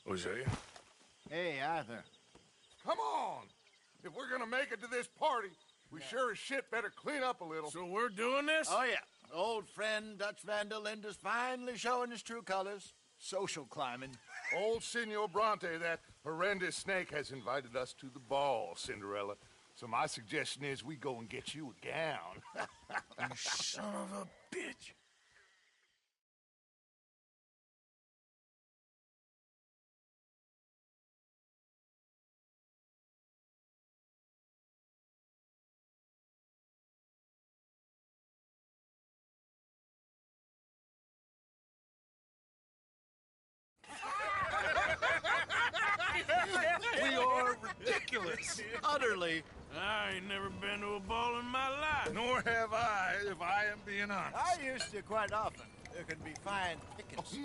Hosea? Hey, Arthur. Come on! If we're gonna make it to this party, we sure as shit better clean up a little. So we're doing this? Oh, yeah. Old friend Dutch Van der Linde's finally showing his true colors. Social climbing. Old Senor Bronte, that horrendous snake, has invited us to the ball, Cinderella. So my suggestion is we go and get you a gown. You son of a bitch. We are ridiculous. Utterly. I ain't never been to a ball in my life. Nor have I, if I am being honest. I used to quite often. There can be fine pickings.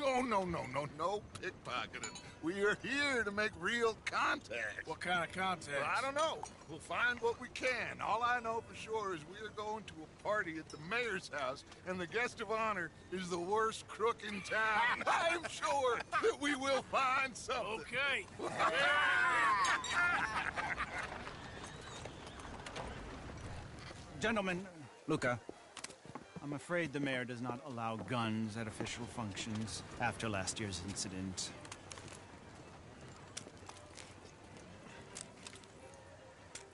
No pickpocketing. We are here to make real contact. What kind of contact? Well, I don't know. We'll find what we can. All I know for sure is we are going to a party at the mayor's house, and the guest of honor is the worst crook in town. I'm sure that we will find something. Okay. Gentlemen, Luca, I'm afraid the mayor does not allow guns at official functions after last year's incident.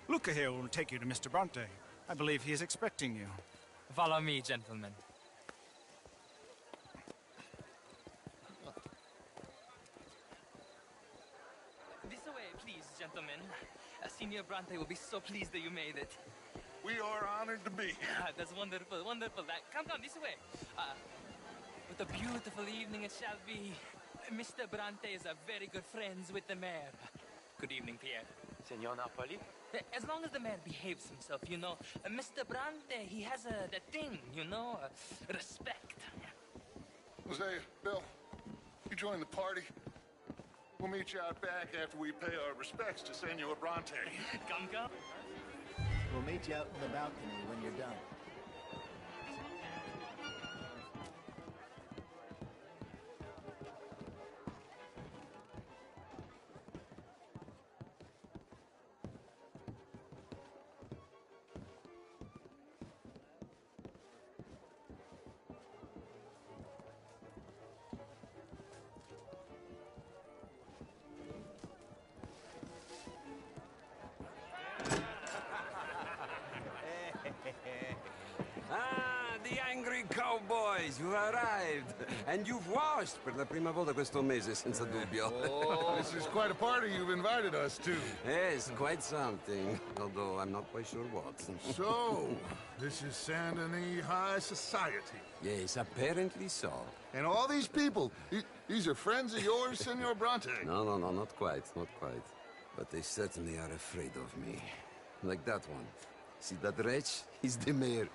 Luca here will take you to Mr. Bronte. I believe he is expecting you. Follow me, gentlemen. This way, please, gentlemen. Senior Bronte will be so pleased that you made it. We are honored to be here. That's wonderful, wonderful. Come, this way. What a beautiful evening it shall be. Mr. Bronte is a very good friends with the mayor. Good evening, Pierre. Senor Napoli? As long as the mayor behaves himself, you know. Mr. Bronte, he has that thing, you know, respect. Hosea, Bill, you join the party. We'll meet you out back after we pay our respects to Senor Bronte. Come. We'll meet you out in the balcony when you're done. The angry cowboys, you've arrived. And you've washed per la prima volta questo mese, senza dubbio. This is quite a party you've invited us to. Yes, quite something. Although I'm not quite sure what. So, this is Saint Denis High Society. Yes, apparently so. And all these people, these are friends of yours, Senor Bronte? No, not quite, not quite. But they certainly are afraid of me. Like that one. See that wretch? He's the mayor.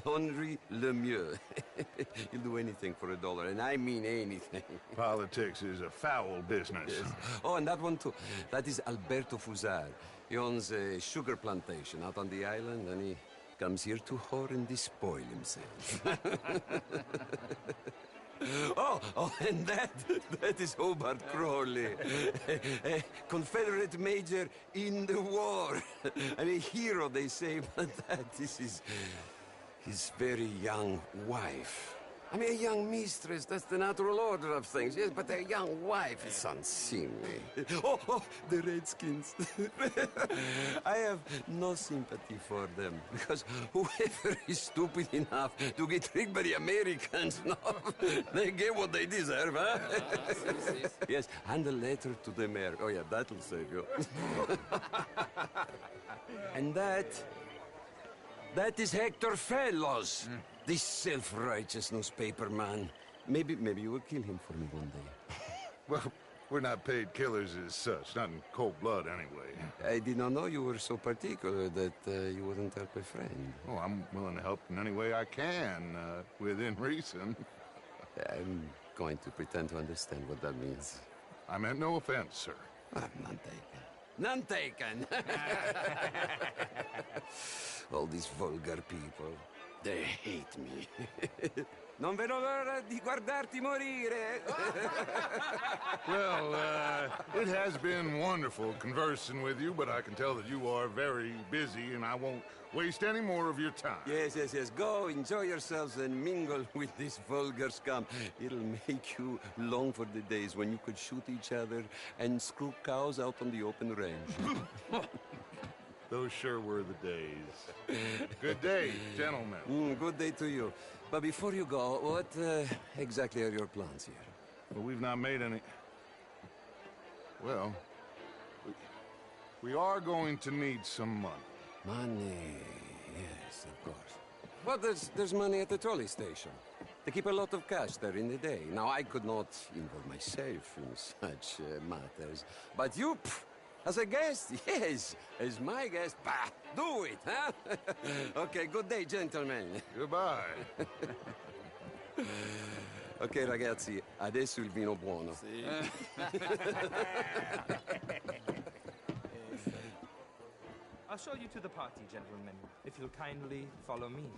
Henri Lemieux. He'll do anything for $1, and I mean anything. Politics is a foul business. Yes. Oh, and that one too. That is Alberto Fusar. He owns a sugar plantation out on the island, and he comes here to whore and despoil himself. Oh, and that is Hobart Crawley, a Confederate major in the war. I mean, a hero, they say, but that is his very young wife. I mean, a young mistress, that's the natural order of things, yes, but a young wife is unseemly. Oh, the Redskins. I have no sympathy for them, because whoever is stupid enough to get tricked by the Americans, no, they get what they deserve, huh? Yes, and a letter to the mayor. Oh, yeah, that'll save you. And that is Hector Fellows. This self-righteous newspaper man. Maybe you will kill him for me one day. Well, we're not paid killers as such, not in cold blood anyway. I did not know you were so particular that you wouldn't help a friend. Oh, I'm willing to help in any way I can, within reason. I'm going to pretend to understand what that means. I meant no offense, sir. None taken. None taken! All these vulgar people, they hate me. Non vedo l'ora di guardarti morire. Well, it has been wonderful conversing with you, but I can tell that you are very busy, and I won't waste any more of your time. Yes, yes, yes. Go, enjoy yourselves and mingle with this vulgar scum. It'll make you long for the days when you could shoot each other and screw cows out on the open range. Those sure were the days. Good day, gentlemen. Good day to you. But before you go, what exactly are your plans here? Well, we've not made any... Well, we are going to need some money. Money, yes, of course. But there's money at the trolley station. They keep a lot of cash there in the day. Now, I could not involve myself in such matters. But you, as a guest, yes, as my guest, bah, do it, huh? Okay, good day, gentlemen. Goodbye. Ok, ragazzi, adesso il vino buono. I'll show you to the party, gentlemen, if you'll kindly follow me.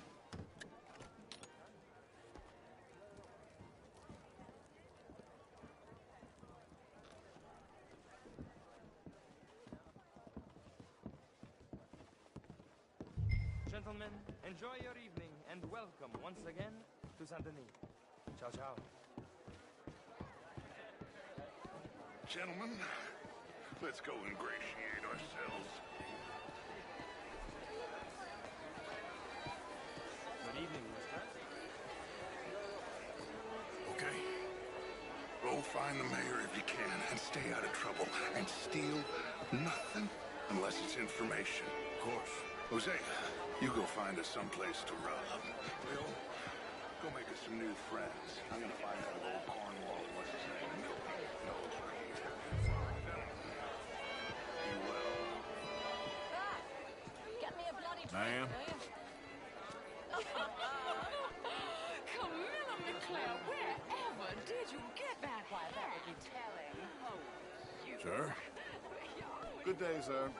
Gentlemen, enjoy your evening and welcome once again to Saint-Denis. Ciao, ciao. Gentlemen, let's go ingratiate ourselves. Good evening, mister. Okay. Go find the mayor if you can and stay out of trouble. And steal nothing unless it's information. Of course. Jose, you go find us someplace to rub. Will, go make us some new friends. I'm gonna find that old Cornwall, what's his name? Knows where he is. You will. Get me a bloody drink, Ma'am? will you? Camilla McClure, wherever did you get that? Why, that would be telling. Oh, you. Sir? Good day, sir.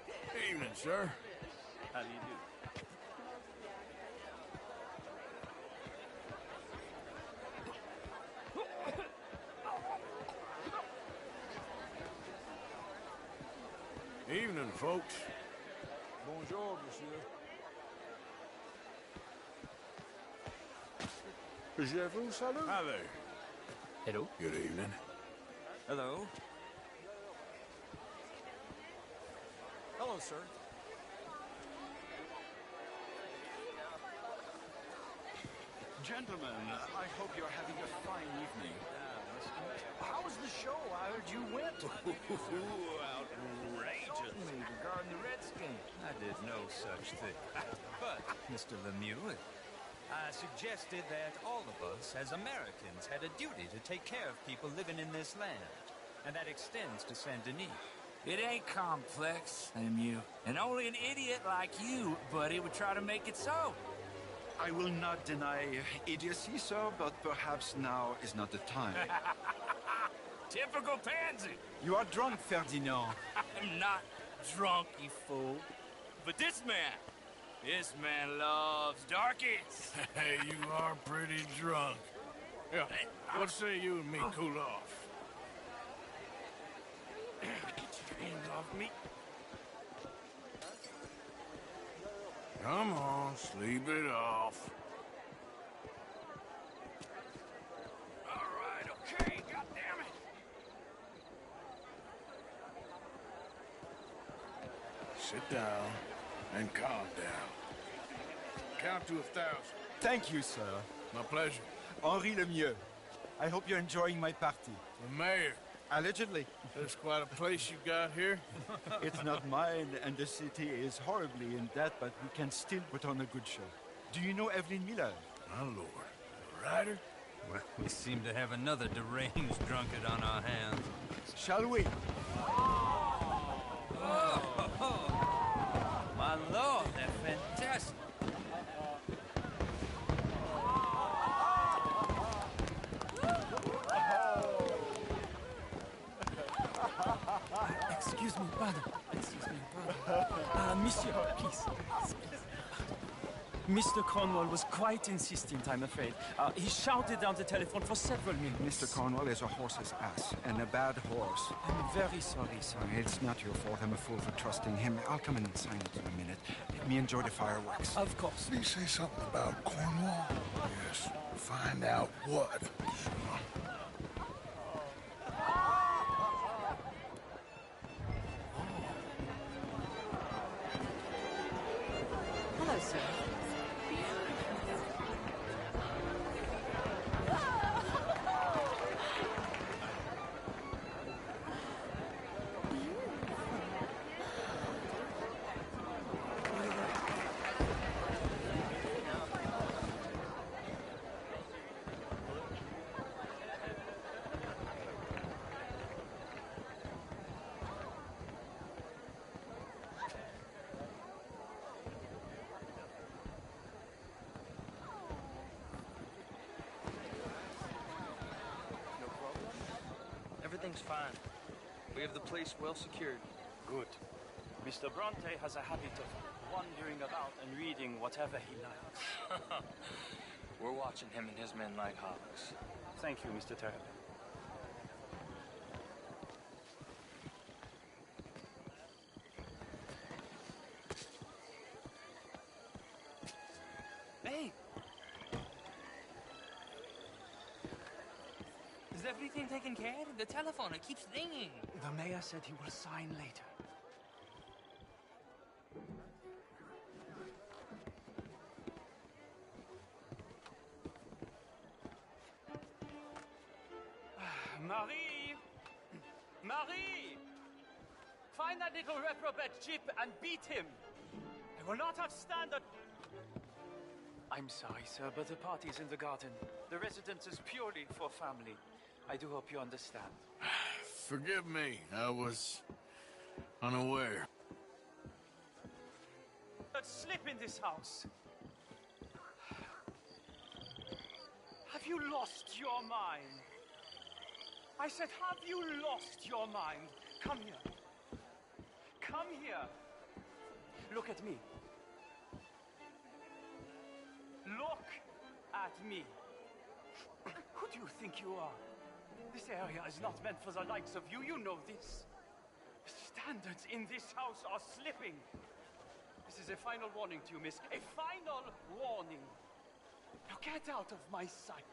Evening, sir. How do you do? Evening, folks. Bonjour, monsieur. Je vous salue. Hi there. Hello. Good evening. Hello. Hello, sir. Gentlemen, I hope you're having a fine evening. How was the show? I heard you went. Outrageous. Me regarding the Redskins. I did no such thing. But, Mr. Lemieux, I suggested that all of us, as Americans, had a duty to take care of people living in this land. And that extends to Saint-Denis. It ain't complex, Lemieux. And only an idiot like you, buddy, would try to make it so. I will not deny idiocy, sir, but perhaps now is not the time. Typical pansy. You are drunk, Ferdinand. I'm not drunk, you fool. But this man loves darkies. Hey, you are pretty drunk. Yeah, what say you and me cool off? Get your hands off me. Come on, sleep it off. All right, okay, goddammit. Sit down and calm down. Count to 1,000. Thank you, sir. My pleasure. Henri Lemieux. I hope you're enjoying my party. The mayor. Allegedly. There's quite a place you got here. It's not mine, and the city is horribly in debt, but we can still put on a good show. Do you know Evelyn Miller? My lord. The writer? Well, we seem to have another deranged drunkard on our hands. Shall we? My lord, they're fantastic. Excuse me, pardon. Excuse me, pardon. Monsieur, please. Mr. Cornwall was quite insistent, I'm afraid. He shouted down the telephone for several minutes. Mr. Cornwall is a horse's ass, and a bad horse. I'm very sorry, sir. It's not your fault. I'm a fool for trusting him. I'll come and sign it in a minute. Let me enjoy the fireworks. Of course. Did he say something about Cornwall? Yes. Find out what. Hello, sir. Everything's fine. We have the place well secured. Good. Mr. Bronte has a habit of wandering about and reading whatever he likes. We're watching him and his men like hawks. Thank you, Mr. Turner. Hey! Is everything taken care of? The telephone, it keeps ringing. The mayor said he will sign later. Marie! Marie! Find that little reprobate Chip and beat him! I will not have standard... I'm sorry, sir, but the party's in the garden. The residence is purely for family. I do hope you understand. Forgive me, I was unaware. Don't slip in this house. Have you lost your mind? I said, have you lost your mind? Come here. Come here. Look at me. Look at me. Who do you think you are? This area is not meant for the likes of you. You know this. Standards in this house are slipping. This is a final warning to you, miss. A final warning. Now get out of my sight.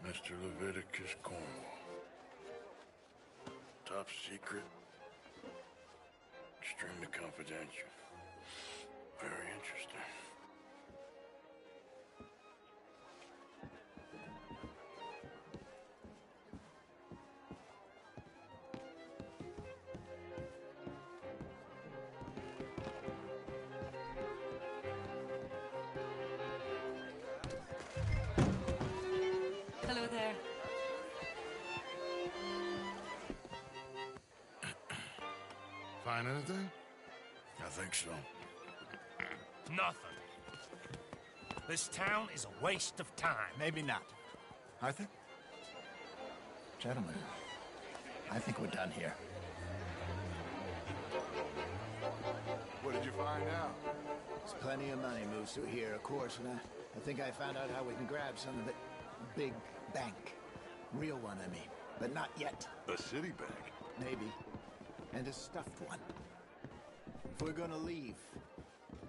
Mr. Leviticus Cornwall. Top secret. Extremely confidential. Very interesting. Hello there. Find anything? I think so. Nothing. This town is a waste of time. Maybe not. Arthur? Gentlemen, I think we're done here. What did you find out? There's plenty of money moves through here, of course, and I think I found out how we can grab some of it. Big bank. Real one, I mean. But not yet. A city bank? Maybe. And a stuffed one. If we're gonna leave,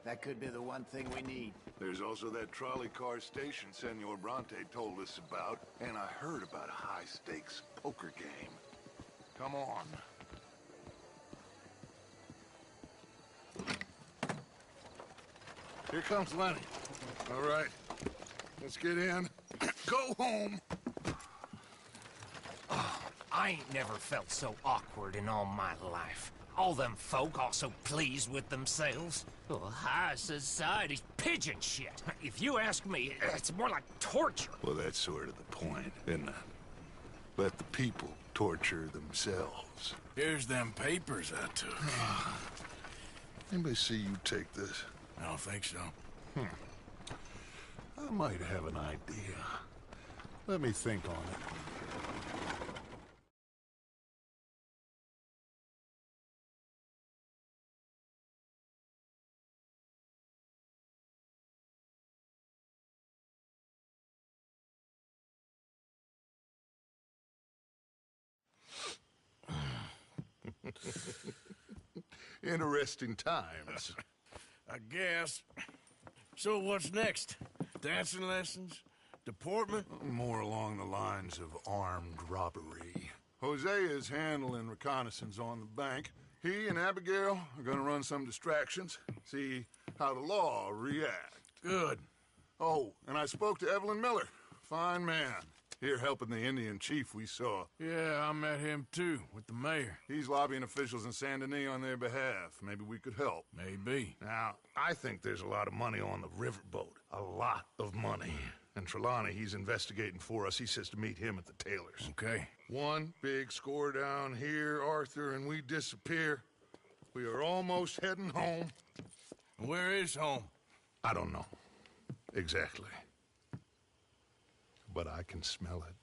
That could be the one thing we need. There's also that trolley car station Senor Bronte told us about, and I heard about a high-stakes poker game. Come on. Here comes Lenny. All right, let's get in. Go home. I ain't never felt so awkward in all my life. All them folk all so pleased with themselves. Oh, high society's pigeon shit. If you ask me, it's more like torture. Well, that's sort of the point, isn't it? Let the people torture themselves. Here's them papers I took. Anybody see you take this? I don't think so. I might have an idea. Let me think on it. Interesting times. I guess. So what's next? Dancing lessons? Deportment? More along the lines of armed robbery. Hosea is handling reconnaissance on the bank. He and Abigail are gonna run some distractions, see how the law react. Good. Oh, and I spoke to Evelyn Miller. Fine man. Here helping the Indian chief we saw. Yeah, I met him too, with the mayor. He's lobbying officials in Saint Denis on their behalf. Maybe we could help. Maybe. Now, I think there's a lot of money on the riverboat. A lot of money. And Trelawney, he's investigating for us. He says to meet him at the Taylor's. Okay. One big score down here, Arthur, and we disappear. We are almost heading home. Where is home? I don't know. Exactly. But I can smell it.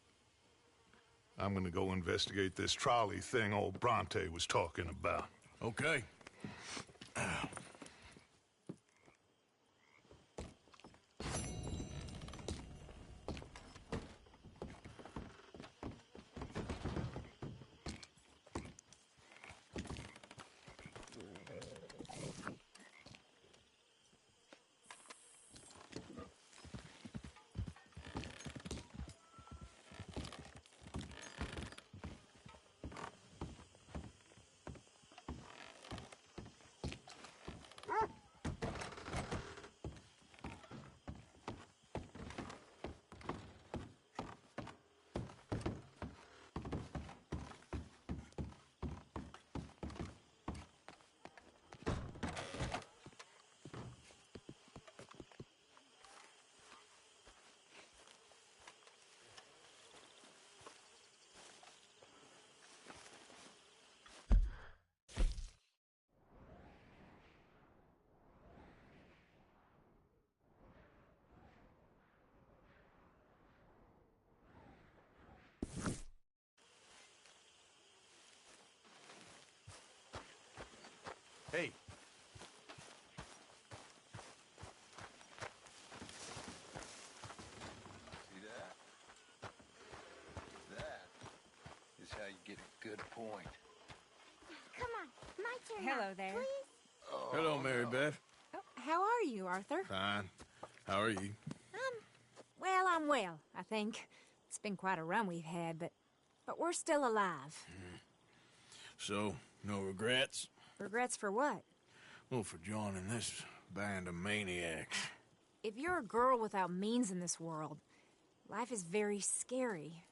I'm gonna go investigate this trolley thing old Bronte was talking about. Okay. Hey. See that? That is how you get a good point. Come on, my turn. Hello now, there. Please? Hello, Mary Beth. Oh, how are you, Arthur? Fine. How are you? Well, I'm well, I think. It's been quite a run we've had, but we're still alive. So, no regrets? Regrets for what? Well, for joining this band of maniacs. If you're a girl without means in this world, life is very scary.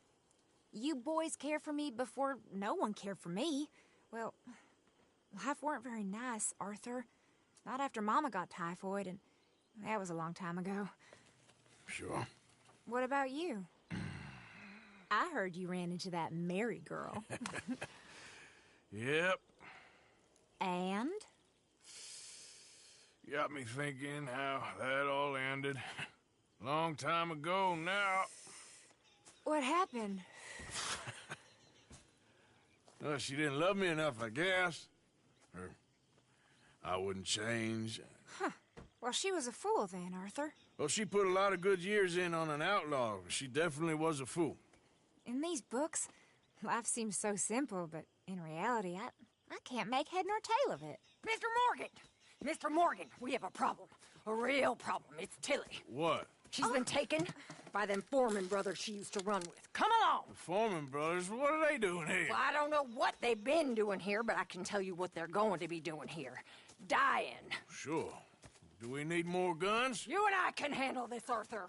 You boys cared for me before no one cared for me. Well, life weren't very nice, Arthur. Not after Mama got typhoid, and that was a long time ago. Sure. What about you? I heard you ran into that Mary girl. Yep. And? Got me thinking how that all ended. Long time ago now. What happened? Well, she didn't love me enough, I guess. Or I wouldn't change. Huh. Well, she was a fool then, Arthur. Well, she put a lot of good years in on an outlaw. She definitely was a fool. In these books, life seems so simple, but in reality, I can't make head nor tail of it. Mr. Morgan, Mr. Morgan, we have a problem. A real problem. It's Tilly. What? She's been taken by them Foreman brothers she used to run with. Come along! The Foreman brothers? What are they doing here? Well, I don't know what they've been doing here, but I can tell you what they're going to be doing here. Dying. Sure. Do we need more guns? You and I can handle this, Arthur.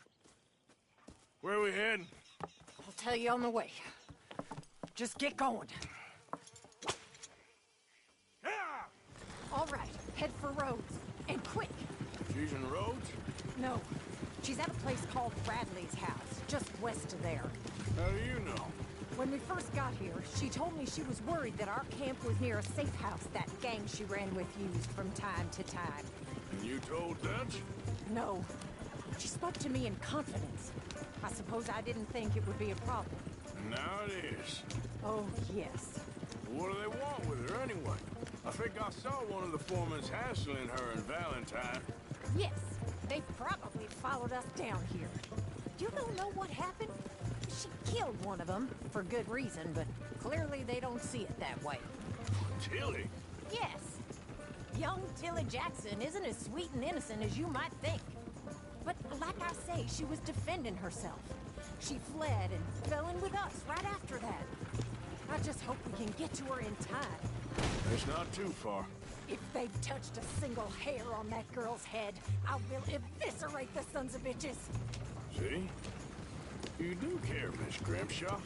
Where are we heading? I'll tell you on the way. Just get going. All right, head for Rhodes. And quick. She's in Rhodes? No. She's at a place called Bradley's house, just west of there. How do you know? When we first got here, she told me she was worried that our camp was near a safe house that gang she ran with used from time to time. And you told Dutch? No. She spoke to me in confidence. I suppose I didn't think it would be a problem. And now it is. Oh, yes. What do they want with her anyway? I think I saw one of the foremans hassling her and Valentine. Yes. They probably followed us down here. You don't know what happened? She killed one of them, for good reason, but clearly they don't see it that way. Tilly? Yes. Young Tilly Jackson isn't as sweet and innocent as you might think. But like I say, she was defending herself. She fled and fell in with us right after that. I just hope we can get to her in time. It's not too far. If they've touched a single hair on that girl's head, I will eviscerate the sons of bitches. See? You do care, Miss Grimshaw.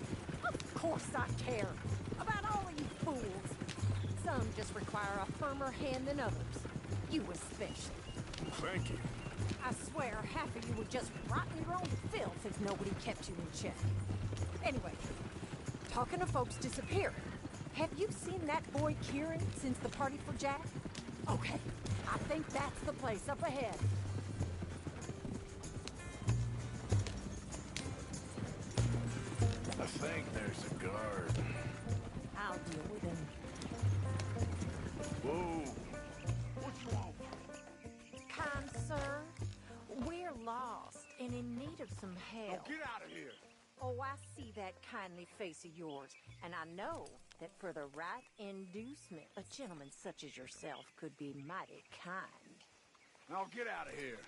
Of course I care. About all of you fools. Some just require a firmer hand than others. You especially. Thank you. I swear half of you would just rot in your own filth if nobody kept you in check. Anyway, talking of folks disappearing, have you seen that boy Kieran since the party for Jack? Okay, I think that's the place up ahead. I think there's a guard. I'll deal with him. Whoa. What you want? Kind sir, we're lost and in need of some help. Get out of here. Oh, I see that kindly face of yours, and I know that for the right inducement, a gentleman such as yourself could be mighty kind. Now get out of here.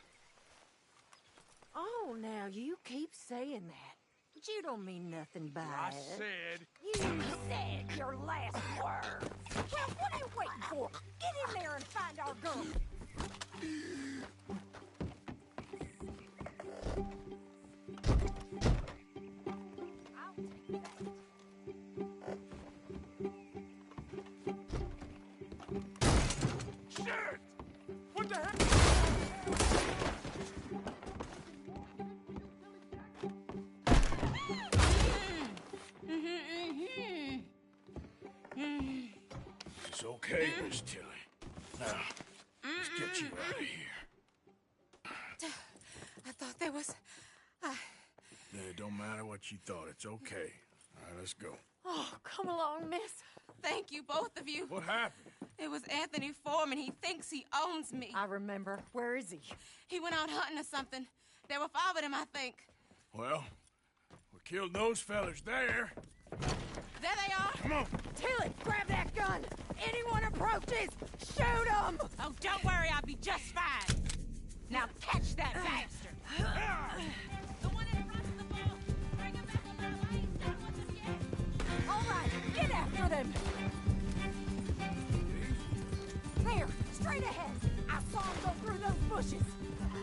Oh, now you keep saying that. But you don't mean nothing by I it. said. You said your last word. Well, what are you waiting for? Get in there and find our girl. Shit! What the heck? It's okay, Miss Tilly. Now, let's get you out of here. I thought there was... Yeah, it don't matter what you thought. It's okay. All right, let's go. Oh, come along, miss. Thank you, both of you. What happened? It was Anthony Foreman. He thinks he owns me. I remember. Where is he? He went out hunting or something. There were 5 of them, I think. Well, we killed those fellas there. There they are. Come on. Tilly, grab that gun. Anyone approaches, shoot them. Oh, don't worry. I'll be just fine. Now catch that bastard. The one that runs the ball. Bring him back on my lane. That wasn't yet. All right, get after them. There, straight ahead. I saw him go through those bushes.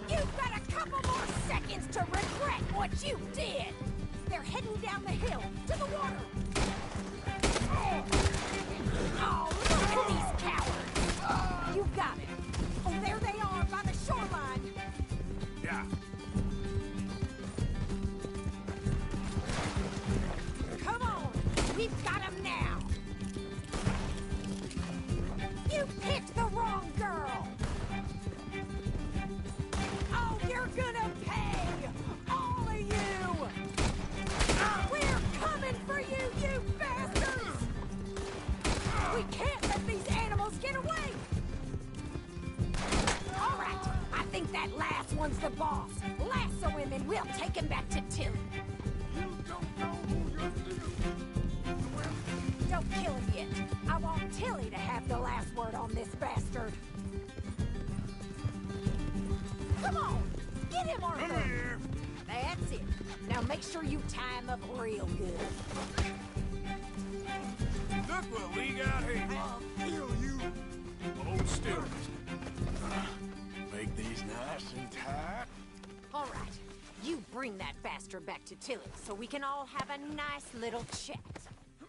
You've got a couple more seconds to regret what you did. They're heading down the hill to the water. Oh, look at these cowards. You got it. Oh, there they are by the shoreline. Yeah. Come on, we've got him now. You picked the wrong girl. Oh, you're gonna pay, all of you. We're coming for you, you bastards. We can't let these animals get away. All right, I think that last one's the boss. Lasso him and we'll take him back to Tilly. You don't know who you're dealing with. Don't kill him yet. I want Tilly to have the last word on this bastard. Come on! Get him, Arthur! Come here! That's it. Now make sure you tie him up real good. Look what we got here. I'll kill you. Hold still. Make these nice and tight. All right. You bring that bastard back to Tilly so we can all have a nice little chat.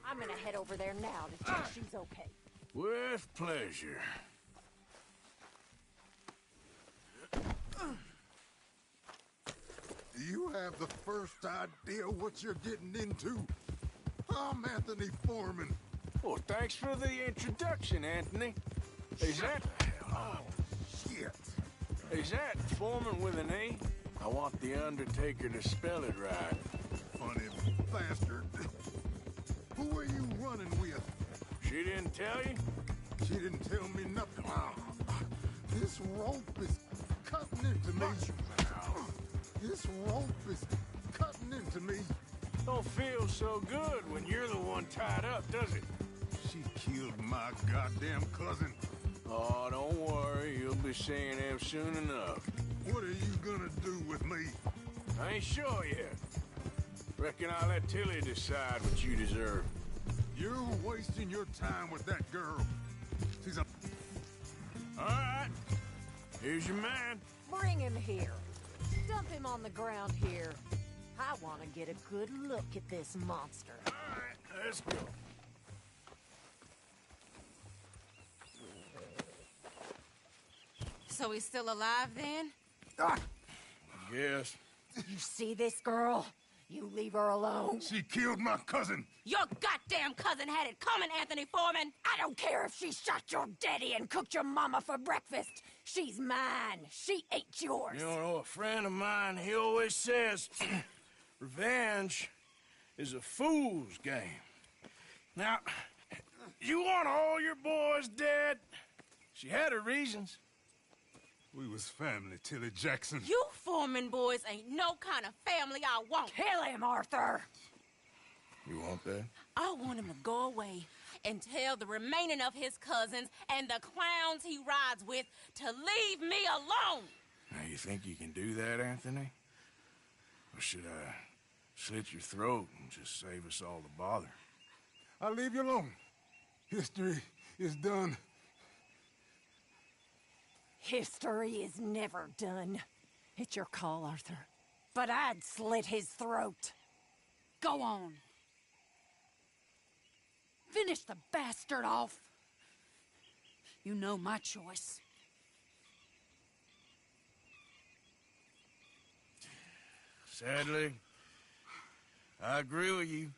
I'm gonna head over there now to check she's okay. With pleasure. You have the first idea what you're getting into? I'm Anthony Foreman. Well, thanks for the introduction, Anthony. Is that... Oh, shit. Is that Foreman with an E? I want the Undertaker to spell it right. Funny bastard. Who are you running with? She didn't tell you? She didn't tell me nothing. This rope is cutting into me. This rope is cutting into me. Don't feel so good when you're the one tied up, does it? She killed my goddamn cousin. Oh, don't worry. You'll be seeing him soon enough. What are you gonna do with me? I ain't sure yet. Reckon I'll let Tilly decide what you deserve. You're wasting your time with that girl. She's a... All right. Here's your man. Bring him here. Dump him on the ground here. I want to get a good look at this monster. All right, let's go. So he's still alive then? I guess. You see this girl? You leave her alone. She killed my cousin. Your goddamn cousin had it coming, Anthony Foreman! I don't care if she shot your daddy and cooked your mama for breakfast. She's mine. She ain't yours. You know, a friend of mine, he always says, revenge is a fool's game. Now, you want all your boys dead? She had her reasons. We was family, Tilly Jackson. You Foreman boys ain't no kind of family I want. Kill him, Arthur! You want that? I want him to go away and tell the remaining of his cousins and the clowns he rides with to leave me alone. Now, you think you can do that, Anthony? Or should I slit your throat and just save us all the bother? I'll leave you alone. History is done. History is never done. It's your call, Arthur. But I'd slit his throat. Go on. Finish the bastard off. You know my choice. Sadly, I agree with you.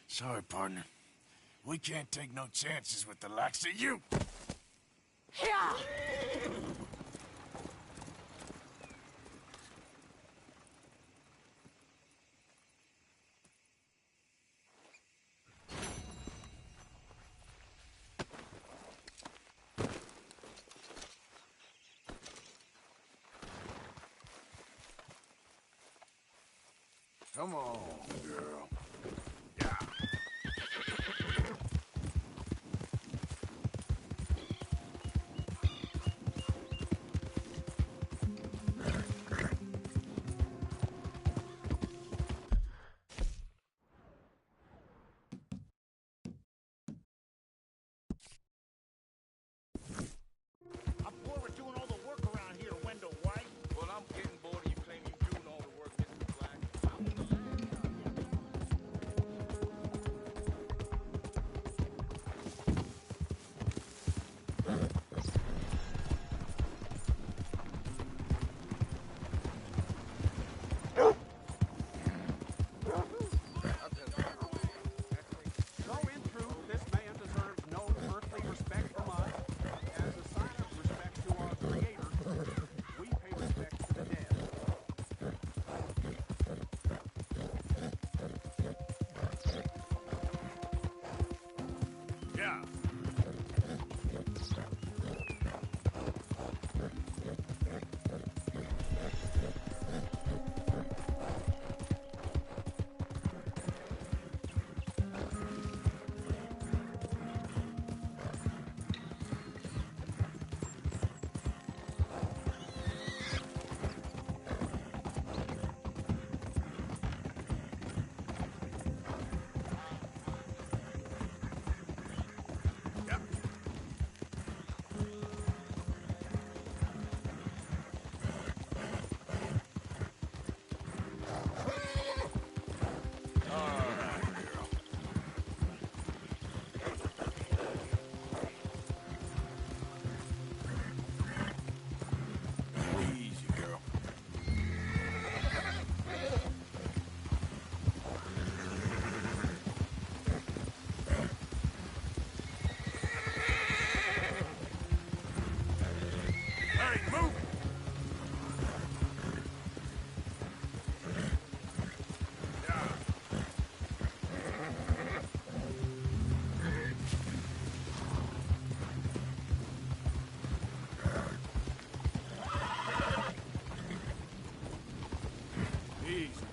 Sorry, partner. We can't take no chances with the likes of you. Yeah. Come on, girl.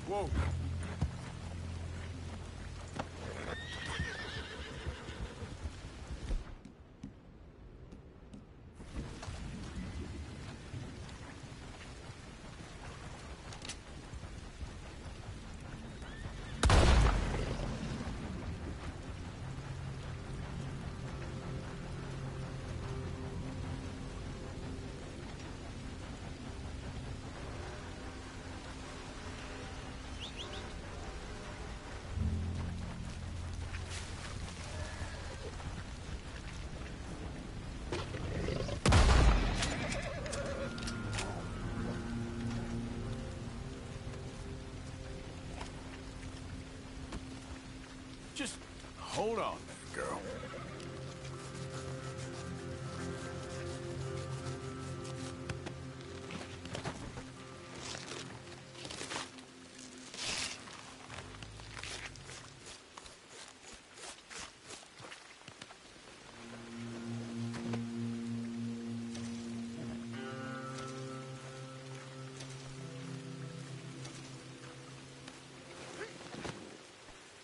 Whoa. Just hold on there, girl.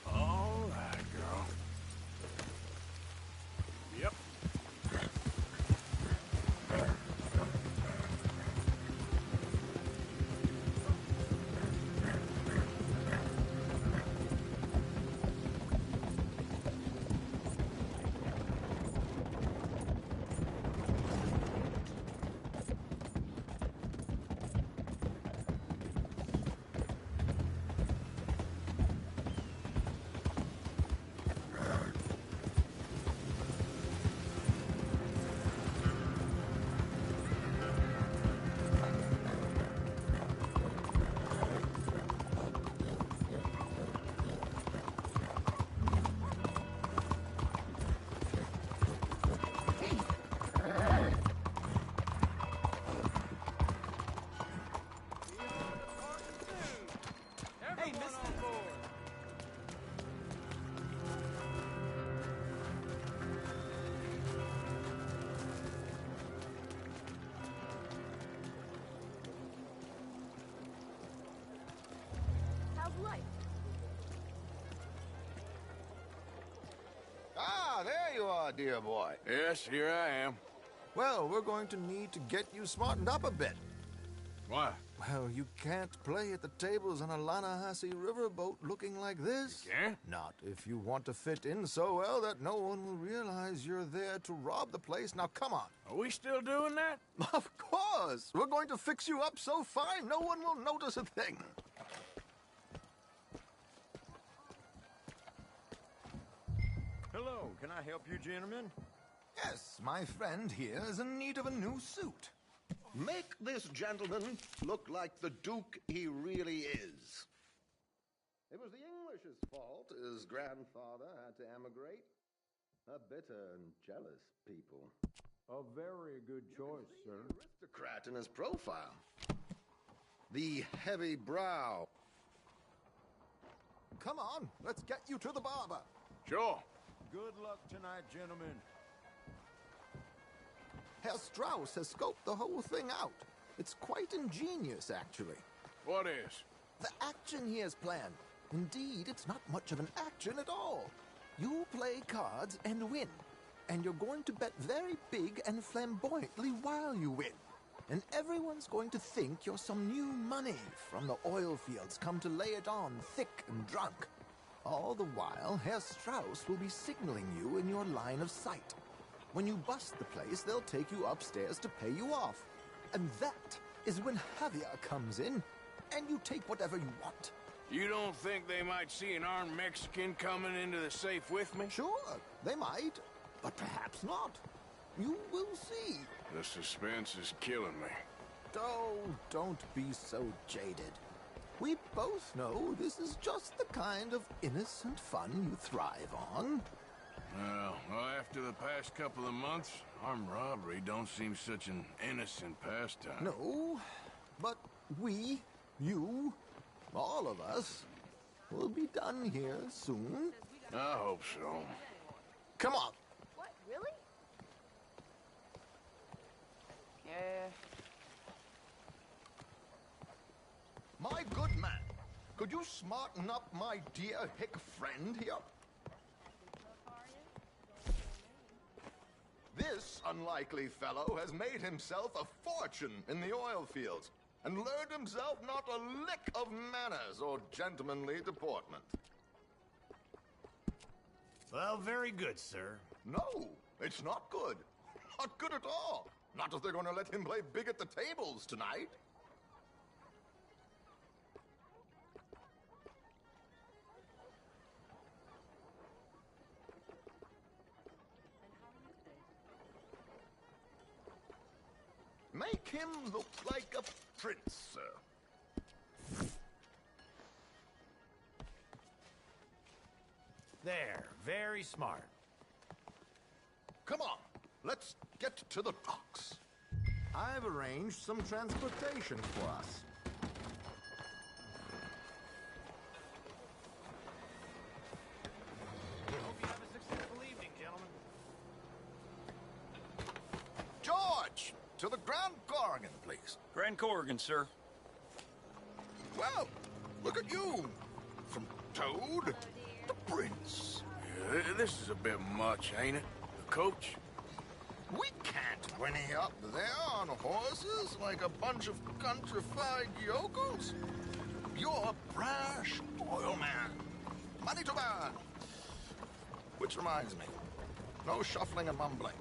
All right, girl. Yep. Hey, mister. How's life? Ah, there you are, dear boy. Yes, here I am. Well, we're going to need to get you smartened up a bit. Why? Well, you can't play at the tables on a Lannahechee riverboat looking like this. You can't? Not if you want to fit in so well that no one will realize you're there to rob the place. Now, come on. Are we still doing that? Of course. We're going to fix you up so fine no one will notice a thing. Hello, can I help you, gentlemen? Yes, my friend here is in need of a new suit. Make this gentleman look like the Duke he really is. It was the English's fault his grandfather had to emigrate. A bitter and jealous people. A very good choice, sir. Aristocrat in his profile. The heavy brow. Come on, let's get you to the barber. Sure. Good luck tonight, gentlemen. Herr Strauss has scoped the whole thing out. It's quite ingenious, actually. What is? The action he has planned. Indeed, it's not much of an action at all. You play cards and win. And you're going to bet very big and flamboyantly while you win. And everyone's going to think you're some new money from the oil fields come to lay it on thick and drunk. All the while, Herr Strauss will be signaling you in your line of sight. When you bust the place, they'll take you upstairs to pay you off. And that is when Javier comes in, and you take whatever you want. You don't think they might see an armed Mexican coming into the safe with me? Sure, they might, but perhaps not. You will see. The suspense is killing me. Oh, don't be so jaded. We both know this is just the kind of innocent fun you thrive on. Well, after the past couple of months, armed robbery don't seem such an innocent pastime. No, but we, you, all of us, will be done here soon. I hope so. Come on. What, really? My good man, Could you smarten up my dear hick friend here? This unlikely fellow has made himself a fortune in the oil fields and learned himself not a lick of manners or gentlemanly deportment. Well, very good, sir. No, it's not good. Not good at all. Not if they're going to let him play big at the tables tonight. Make him look like a prince, sir. There, very smart. Come on, let's get to the docks. I've arranged some transportation for us. Hope you have a successful evening, gentlemen. George, to the Grand Corrigan, please. Grand Corrigan, sir. Well, look at you. From Toad to Prince. Yeah, this is a bit much, ain't it? The coach? We can't whinny up there on horses like a bunch of countrified yokels. You're a brash oil man. Money to burn. Which reminds me, no shuffling and mumbling.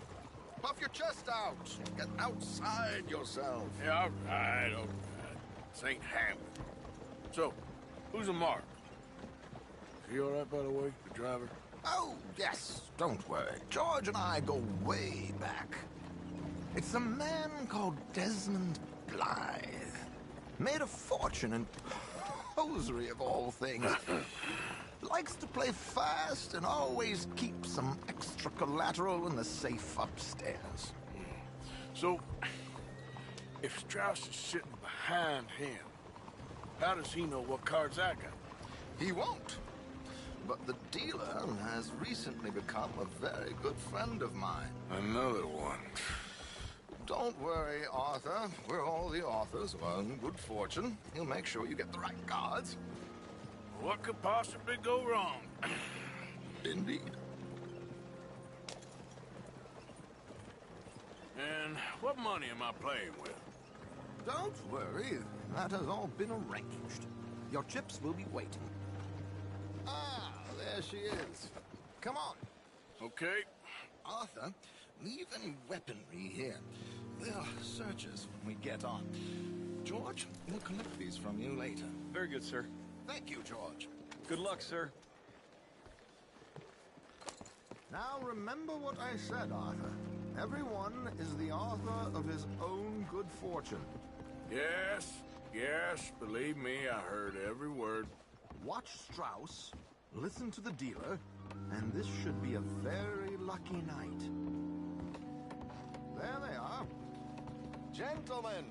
Puff your chest out. Get outside yourself. Yeah, all right. This ain't happening. So, who's a mark? Is he all right, by the way, the driver? Oh, yes. Don't worry. George and I go way back. It's a man called Desmond Blythe. Made a fortune in hosiery of all things. Likes to play fast and always keep some extra collateral in the safe upstairs. So, if Strauss is sitting behind him, how does he know what cards I got? He won't. But the dealer has recently become a very good friend of mine. Another one. Don't worry, Arthur. We're all the authors of our good fortune. He'll make sure you get the right cards. What could possibly go wrong? Indeed. And what money am I playing with? Don't worry. That has all been arranged. Your chips will be waiting. Ah, there she is. Come on. Okay. Arthur, leave any weaponry here. They'll search us when we get on. George, we'll collect these from you later. Very good, sir. Thank you, George. Good luck, sir. Now remember what I said, Arthur. Everyone is the author of his own good fortune. Yes, believe me, I heard every word. Watch Strauss, listen to the dealer, and this should be a very lucky night. There they are. Gentlemen,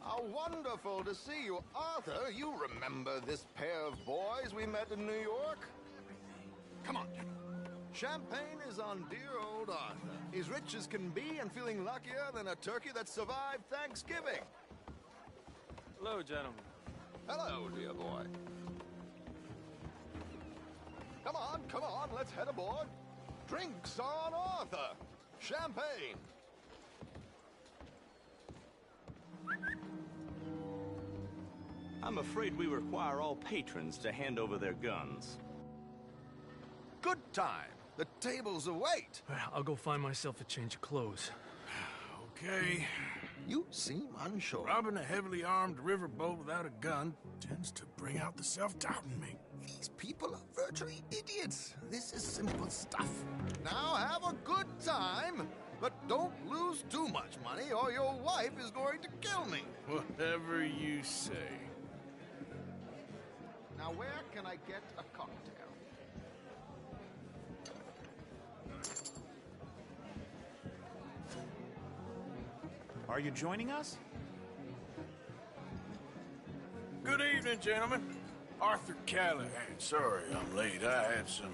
how wonderful to see you. Arthur, you remember this pair of boys we met in New York? Come on, gentlemen. Champagne is on dear old Arthur. He's rich as can be and feeling luckier than a turkey that survived Thanksgiving. Hello, gentlemen. Hello, dear boy. Come on, let's head aboard. Drinks on Arthur. Champagne. I'm afraid we require all patrons to hand over their guns. Good time. The tables await. I'll go find myself a change of clothes. Okay. You seem unsure. Robbing a heavily armed riverboat without a gun tends to bring out the self-doubt in me. These people are virtually idiots. This is simple stuff. Now have a good time, but don't lose too much money or your wife is going to kill me. Whatever you say. Now where can I get a cocktail? Are you joining us? Good evening, gentlemen. Arthur Callahan. Sorry I'm late. I had some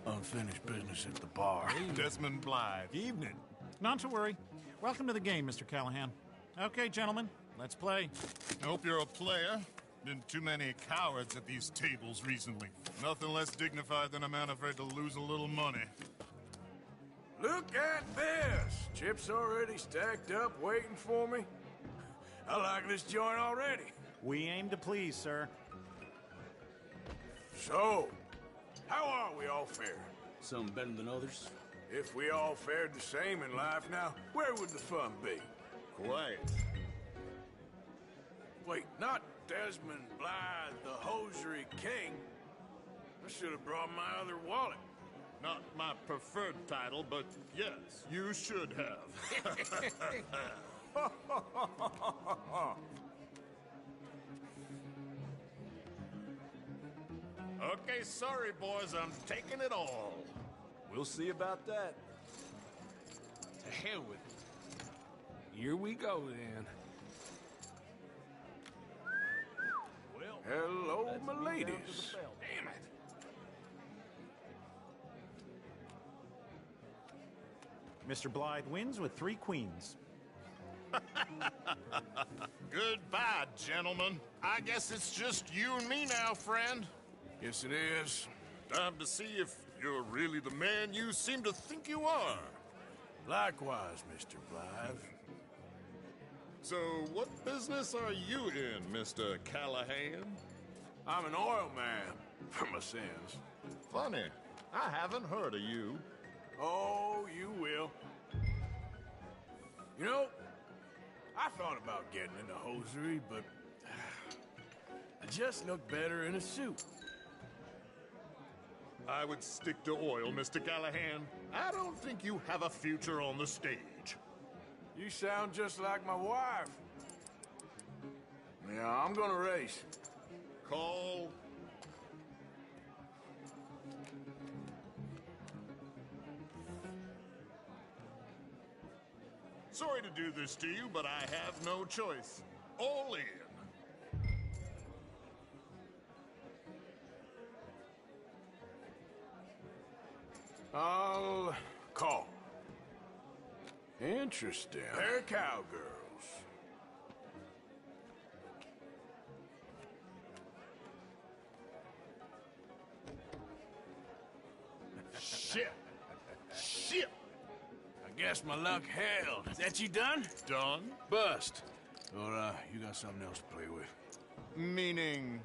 unfinished business at the bar. Desmond Blythe. Evening. Not to worry. Welcome to the game, Mr. Callahan. Okay, gentlemen, let's play. I hope you're a player. Been too many cowards at these tables recently. Nothing less dignified than a man afraid to lose a little money. Look at this! Chips already stacked up, waiting for me. I like this joint already. We aim to please, sir. So, how are we all faring? Some better than others. If we all fared the same in life now, where would the fun be? Quiet. Wait, not Desmond Blythe, the hosiery king. I should have brought my other wallet. Not my preferred title, but yes, you should have. Okay, sorry, boys, I'm taking it all. We'll see about that. To hell with it. Here we go, then. Well, hello, my ladies. Damn it. Mr. Blythe wins with 3 queens. Goodbye, gentlemen. I guess it's just you and me now, friend. Yes, it is. Time to see if you're really the man you seem to think you are. Likewise, Mr. Blythe. So, what business are you in, Mr. Callahan? I'm an oil man, for my sins. Funny. I haven't heard of you. Oh, you will. You know, I thought about getting into hosiery, but I just look better in a suit. I would stick to oil, Mr. Callahan. I don't think you have a future on the stage. You sound just like my wife. Yeah, I'm gonna race. Call. Sorry to do this to you, but I have no choice. All in. I'll call. Interesting. They're cowgirls. Shit. Shit. I guess my luck held. Is that you done? Done? Bust. Or, you got something else to play with? Meaning?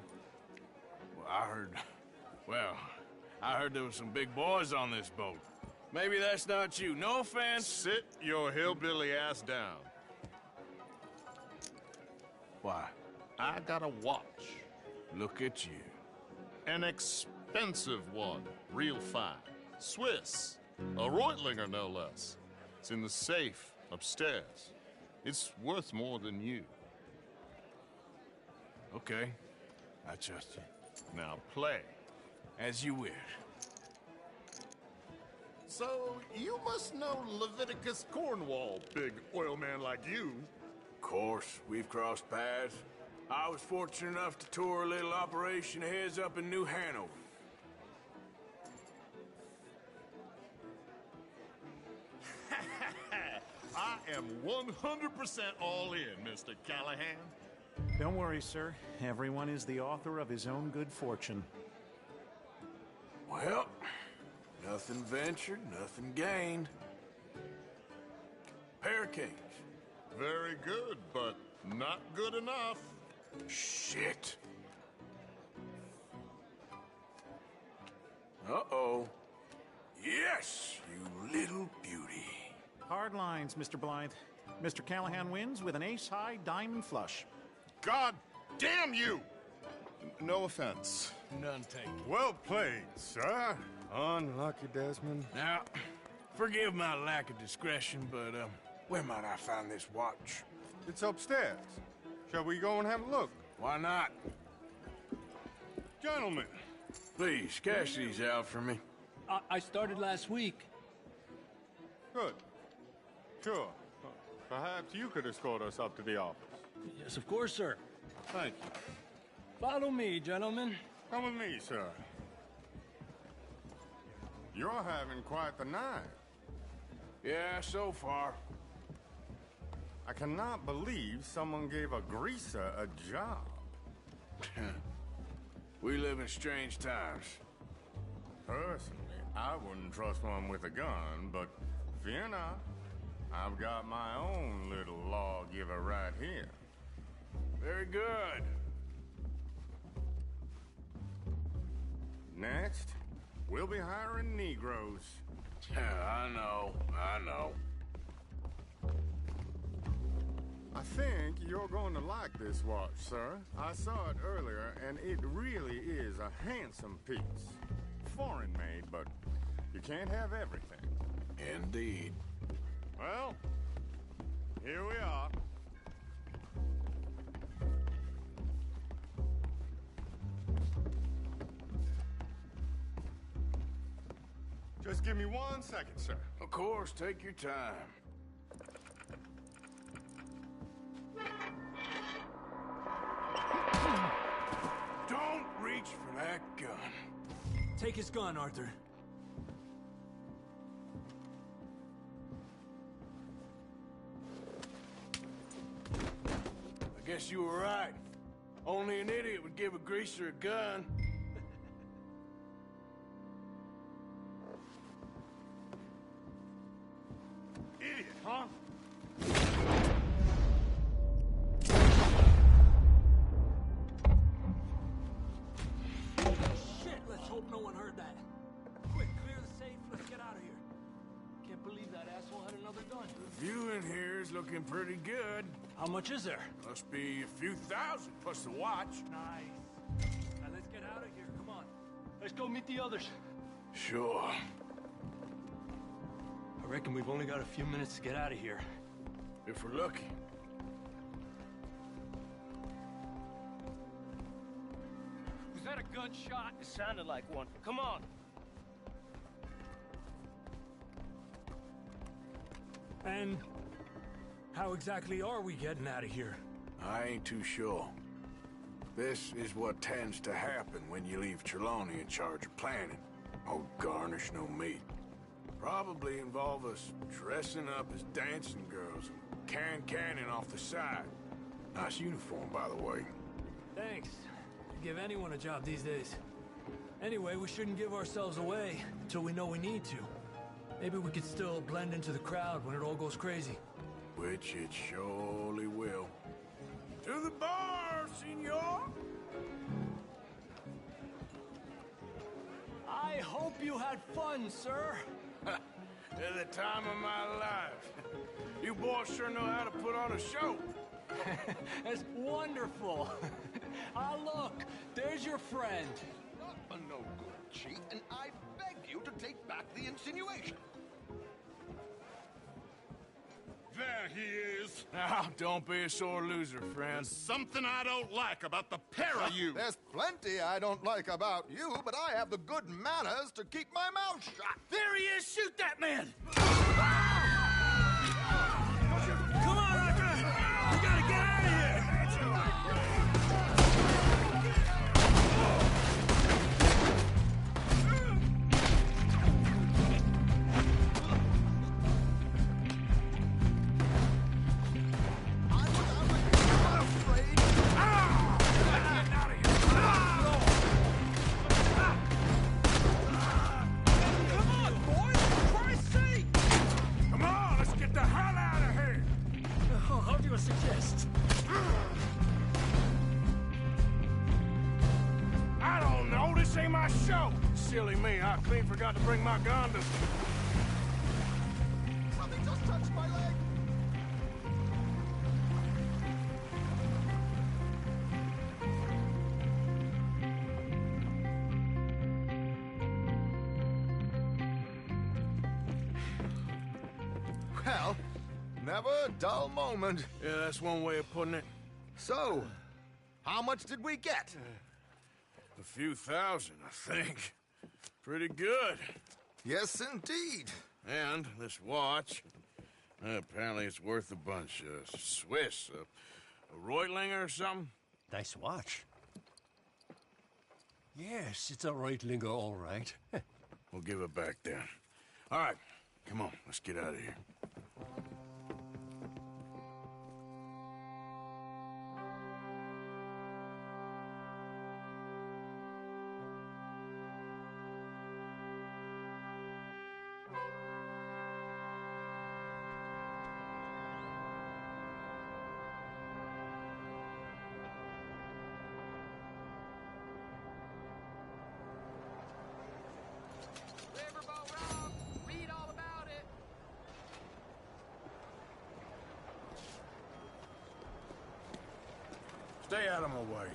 Well, I heard there was some big boys on this boat. Maybe that's not you. No offense. Sit your hillbilly ass down. Why? I got a watch. Look at you. An expensive one. Real fine. Swiss. A Reutlinger, no less. It's in the safe upstairs. It's worth more than you. Okay. I trust you. Now play. As you wish. So, you must know Leviticus Cornwall, big oil man like you. Of course, we've crossed paths. I was fortunate enough to tour a little operation of his up in New Hanover. I am 100% all in, Mr. Callahan. Don't worry, sir. Everyone is the author of his own good fortune. Well, nothing ventured, nothing gained. Pair of kings. Very good, but not good enough. Shit. Uh-oh. Yes, you little beauty. Hard lines, Mr. Blythe. Mr. Callahan wins with an ace-high diamond flush. God damn you! No offense. None taken. Well played, sir. Unlucky, Desmond. Now, forgive my lack of discretion, but, where might I find this watch? It's upstairs. Shall we go and have a look? Why not? Gentlemen. Please, cash these out for me. I started last week. Good. Sure. Perhaps you could escort us up to the office. Yes, of course, sir. Thank you. Follow me, gentlemen. Come with me, sir. You're having quite the night. Yeah, so far. I cannot believe someone gave a greaser a job. We live in strange times. Personally, I wouldn't trust one with a gun, but fear not. I've got my own little lawgiver right here. Very good. Next, we'll be hiring Negroes. I know. I think you're going to like this watch, sir. I saw it earlier, and it really is a handsome piece. Foreign made, but you can't have everything. Indeed. Well, here we are. Just give me 1 second, sir. Of course, take your time. Don't reach for that gun. Take his gun, Arthur. I guess you were right. Only an idiot would give a greaser a gun. Idiot, huh? Shit, let's hope no one heard that. Quick, clear the safe, let's get out of here. Can't believe that asshole had another gun. The view in here is looking pretty good. How much is there? Must be a few thousand plus the watch. Nice. Now let's get out of here, come on. Let's go meet the others. Sure. I reckon we've only got a few minutes to get out of here. If we're lucky. Was that a gunshot? It sounded like one. Come on. And how exactly are we getting out of here? I ain't too sure. This is what tends to happen when you leave Trelawney in charge of planning. Oh, garnish no meat. Probably involve us dressing up as dancing girls and carrying cannon off the side. Nice uniform, by the way. Thanks. You give anyone a job these days. Anyway, we shouldn't give ourselves away until we know we need to. Maybe we could still blend into the crowd when it all goes crazy. Which it surely will. To the bar, senor! I hope you had fun, sir. At the time of my life. You boys sure know how to put on a show. That's wonderful. Ah, look, there's your friend. Not a no-good cheat, and I beg you to take back the insinuation. There he is. Now, don't be a sore loser, friend. There's something I don't like about the pair of you. There's plenty I don't like about you, but I have the good manners to keep my mouth shut. There he is! Shoot that man! Come on, Arthur! We gotta get out of here! Suggest. I don't know. This ain't my show. Silly me. I clean forgot to bring my gun to... Something just touched my leg. Well, never a dull moment. Yeah, that's one way of putting it. So, how much did we get? A few thousand, I think. Pretty good. Yes, indeed. And this watch, apparently it's worth a bunch. Swiss, a Reutlinger or something? Nice watch. Yes, it's a Reutlinger, all right. We'll give it back then. All right, come on, let's get out of here. Stay out of my way.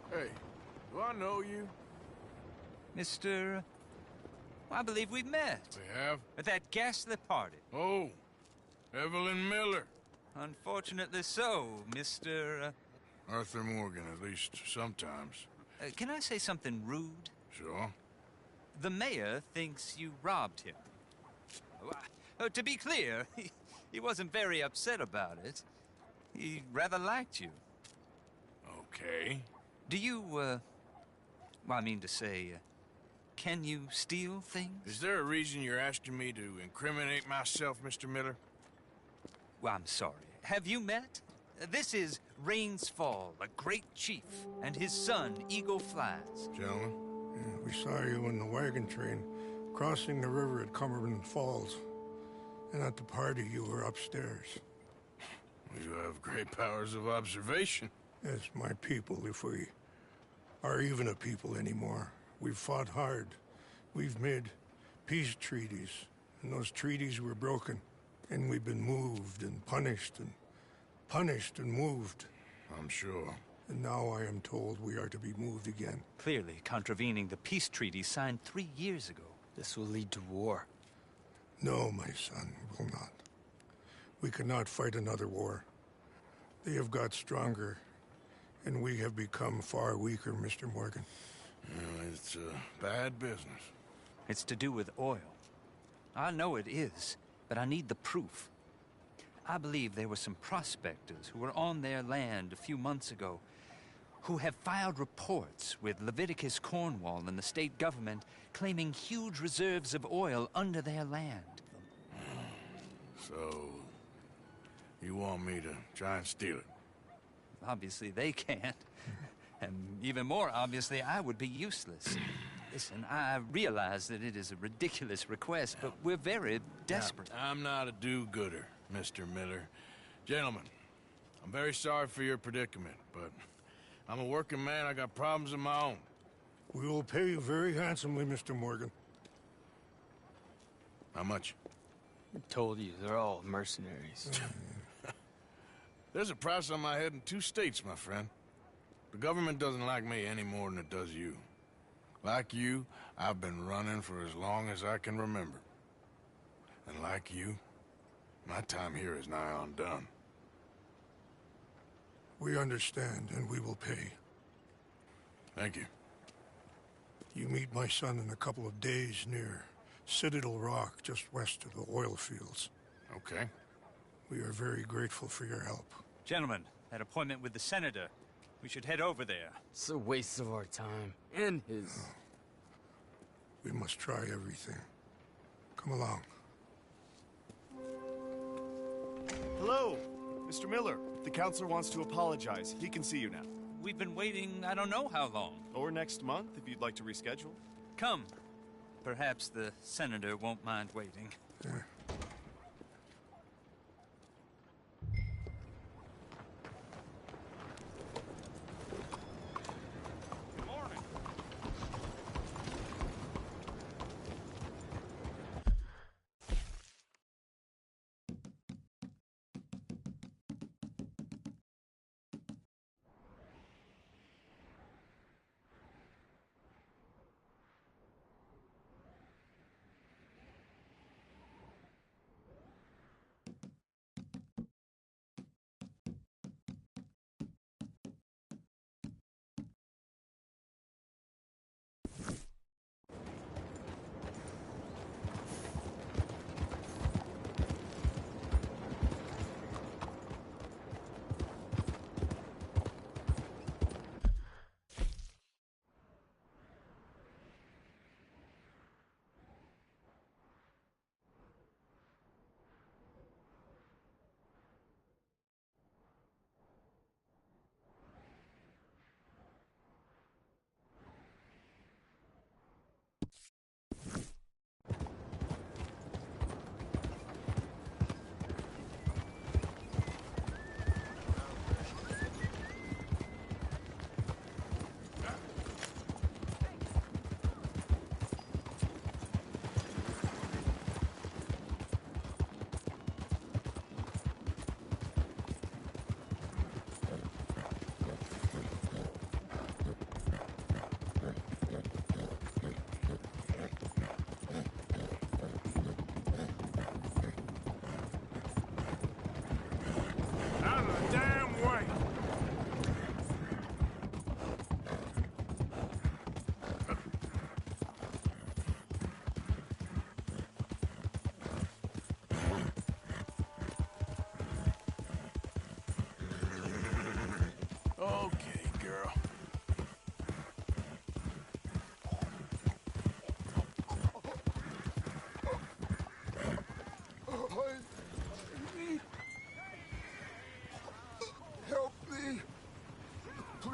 Hey, do I know you? Mr. I believe we've met. We have? At that ghastly party. Oh, Evelyn Miller. Unfortunately so, Mr. Arthur Morgan, at least sometimes. Can I say something rude? Sure. The mayor thinks you robbed him. To be clear, he wasn't very upset about it. He rather liked you. Okay. Do you, well, I mean to say, can you steal things? Is there a reason you're asking me to incriminate myself, Mr. Miller? Well, I'm sorry. Have you met? This is Rains Fall, a great chief, and his son, Eagle Flies. Gentlemen? Yeah, we saw you in the wagon train crossing the river at Cumberland Falls. And at the party, you were upstairs. You have great powers of observation. Yes, my people, if we are even a people anymore. We've fought hard. We've made peace treaties, and those treaties were broken. And we've been moved and punished and moved. I'm sure. And now I am told we are to be moved again. Clearly contravening the peace treaty signed 3 years ago. This will lead to war. No, my son, it will not. We cannot fight another war. They have got stronger, and we have become far weaker, Mr. Morgan. Well, it's a bad business. It's to do with oil. I know it is, but I need the proof. I believe there were some prospectors who were on their land a few months ago who have filed reports with Leviticus Cornwall and the state government claiming huge reserves of oil under their land. So, you want me to try and steal it? Obviously they can't. And even more obviously, I would be useless. Listen, I realize that it is a ridiculous request, but we're very desperate. Now, I'm not a do-gooder, Mr. Miller. Gentlemen, I'm very sorry for your predicament, but I'm a working man. I got problems of my own. We will pay you very handsomely, Mr. Morgan. How much? I told you, they're all mercenaries. There's a price on my head in 2 states, my friend. The government doesn't like me any more than it does you. Like you, I've been running for as long as I can remember. And like you, my time here is nigh undone. We understand, and we will pay. Thank you. You meet my son in a couple of days near Citadel Rock, just west of the oil fields. Okay. We are very grateful for your help. Gentlemen, that appointment with the senator. We should head over there. It's a waste of our time. And his. Oh. We must try everything. Come along. Hello, Mr. Miller. The counselor wants to apologize. He can see you now. We've been waiting I don't know how long. Or next month, if you'd like to reschedule. Come. Perhaps the senator won't mind waiting. Yeah.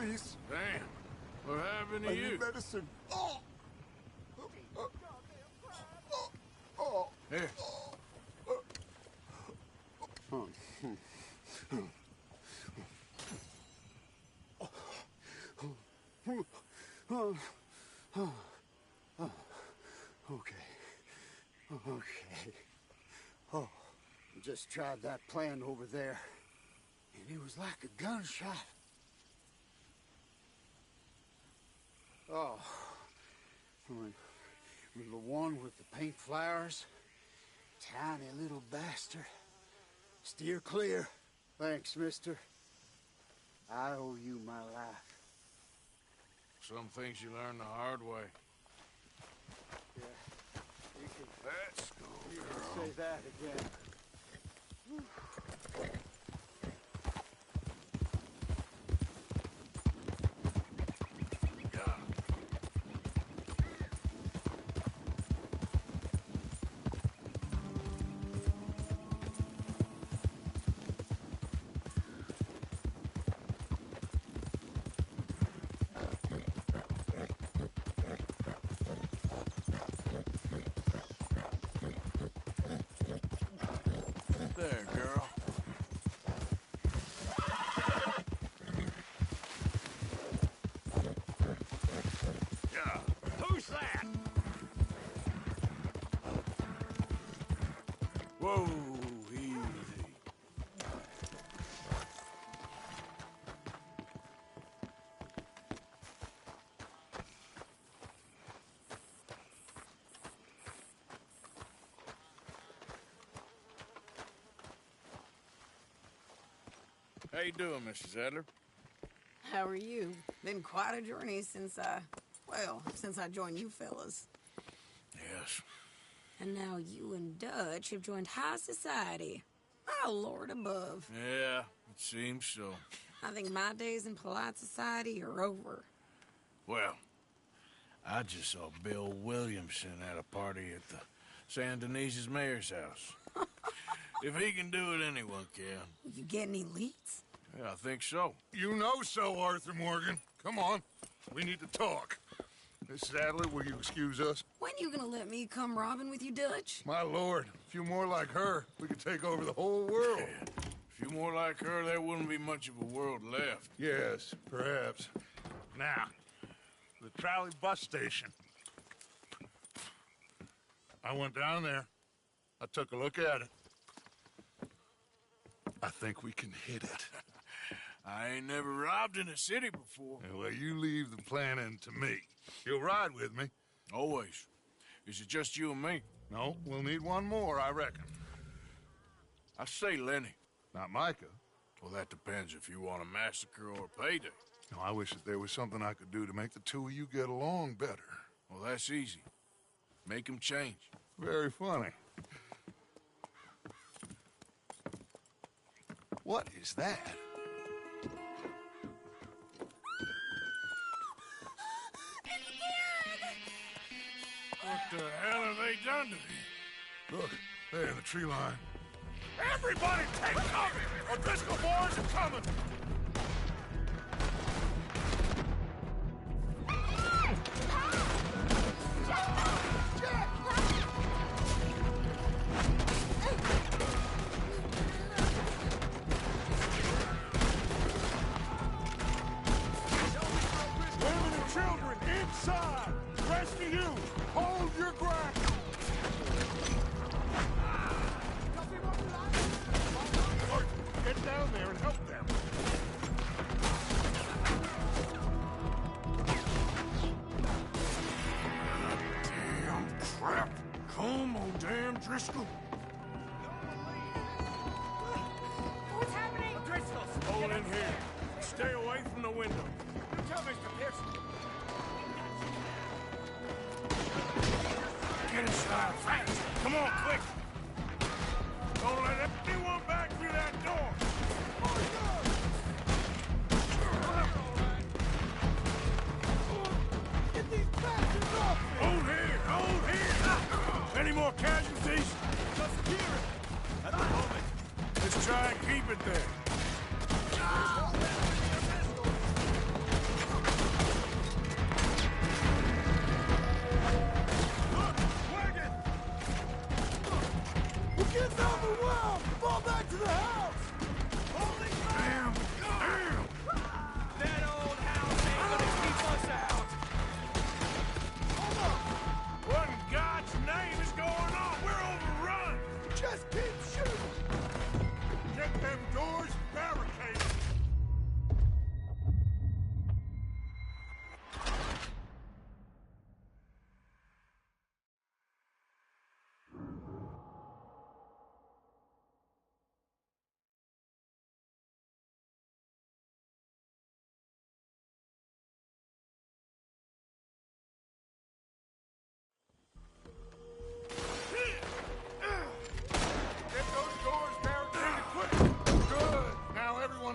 Please. Damn. What happened to I you? need medicine. Oh. Here. Okay. Oh, just tried that plan over there, and it was like a gunshot. Oh, the one with the pink flowers, tiny little bastard. Steer clear. Thanks, mister. I owe you my life. Some things you learn the hard way. Yeah, Let's go, you girl. can say that again. There, girl. Yeah. Who's that? Whoa, easy. How you doing, Mrs. Adler? How are you? Been quite a journey since I joined you fellas. Yes. And now you and Dutch have joined high society. My lord above. Yeah, it seems so. I think my days in polite society are over. Well, I just saw Bill Williamson at a party at the San Denise's mayor's house. If he can do it, anyone can. You get any leads? Yeah, I think so. You know so, Arthur Morgan. Come on. We need to talk. Mrs. Adler, will you excuse us? When you gonna let me come robbing with you, Dutch? My lord, a few more like her, we could take over the whole world. Yeah. A few more like her, there wouldn't be much of a world left. Yes, perhaps. Now, the trolley bus station. I went down there. I took a look at it. I think we can hit it. I ain't never robbed in a city before. Yeah, well, you leave the planning to me. You'll ride with me? Always. Is it just you and me? No, we'll need one more, I reckon. I say Lenny. Not Micah. Well, that depends if you want a massacre or a payday. No, I wish that there was something I could do to make the two of you get along better. Well, that's easy. Make them change. Very funny. What is that? What the hell have they done to me? Look, there in the tree line. Everybody take cover! O'Driscoll boys are coming! Women and children inside! The rest of you, hold your ground! Get down there and help them. Damn crap! Come on, damn Driscoll! What's happening? Driscoll! Hold in here. Stay away from the window. You tell Mr. Pearson. Get inside fast! Come on, quick! Don't let anyone back through that door! Get these bastards off me! Hold here! Hold here! Any more casualties? Just hear it! At the moment! Let's try and keep it there. It's overwhelmed! Fall back to the house! Holy damn! Damn! That old house ain't gonna keep us out! Hold up! What in God's name is going on? We're overrun! Just keep shooting! Get them doors barricaded!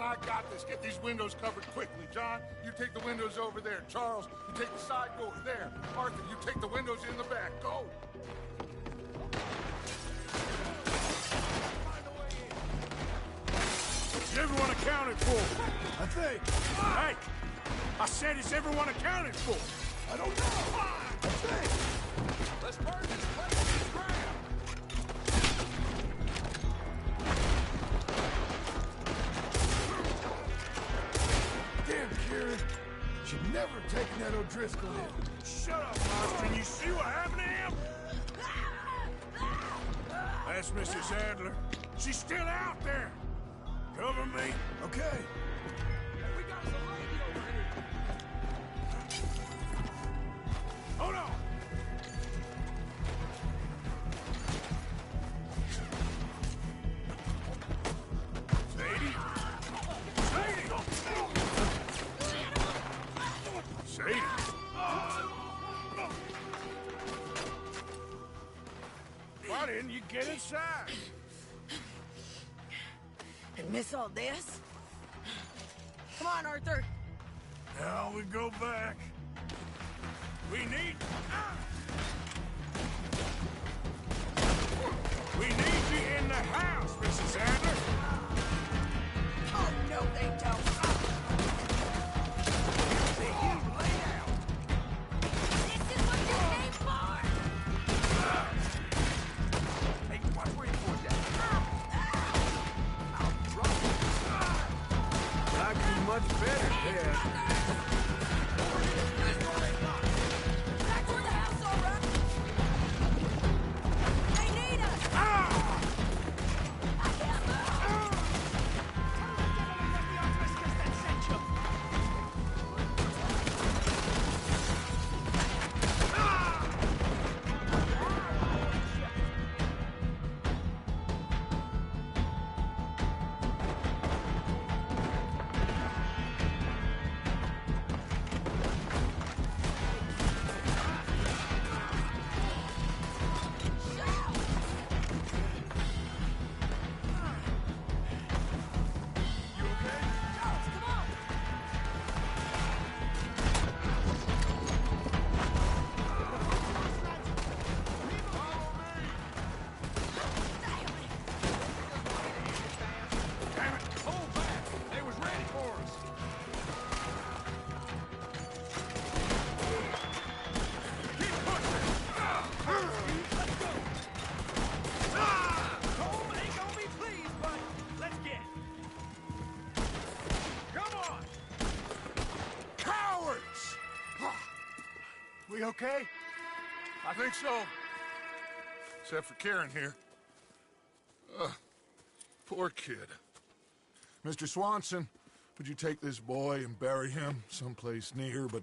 I got this. Get these windows covered quickly. John, you take the windows over there. Charles, you take the side door there. Arthur, you take the windows in the back. Go! Is everyone accounted for? I think. Hey! I said, is everyone accounted for? I don't know. I think. Let's burn this place to the ground. Damn, Kieran. Should never have taken that O'Driscoll in. Shut up, Austin. You see what happened to him? That's Mrs. Adler. She's still out there. Cover me. Okay. Hey, we got some lady over here. Hold on. Sadie? Sadie! Sadie! Why didn't you get inside? And miss all this? Come on, Arthur. Now we go back. We need... We need you in the house, Mrs. Adler. Oh, no, they don't. You lay out. This is what you came for! Hey, watch where you point that. I'll drop it. Like you much better, Dad. Back toward the house, all right? They need us! We okay? I think so. Except for Karen here. Poor kid. Mr. Swanson, would you take this boy and bury him someplace near, but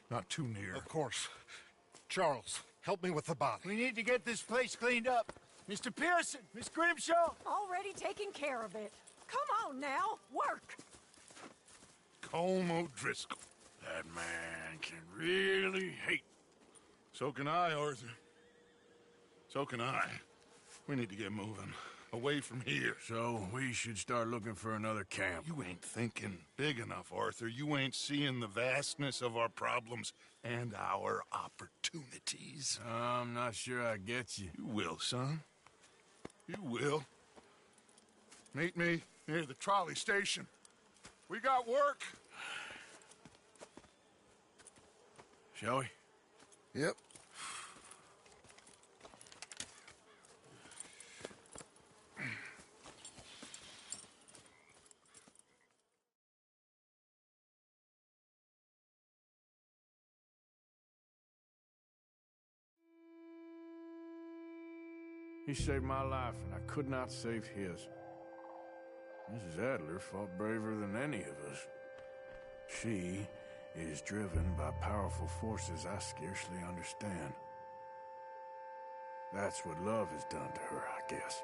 not too near? Of course. Charles, help me with the body. We need to get this place cleaned up. Mr. Pearson, Miss Grimshaw. Already taking care of it. Come on now, work. Colm O'Driscoll. That man can really hate. So can I, Arthur. So can I. We need to get moving. Away from here. So we should start looking for another camp. You ain't thinking big enough, Arthur. You ain't seeing the vastness of our problems and our opportunities. I'm not sure I get you. You will, son. You will. Meet me near the trolley station. We got work. Shall we? Yep. He saved my life, and I could not save his. Mrs. Adler fought braver than any of us. She is driven by powerful forces I scarcely understand. That's what love has done to her, I guess.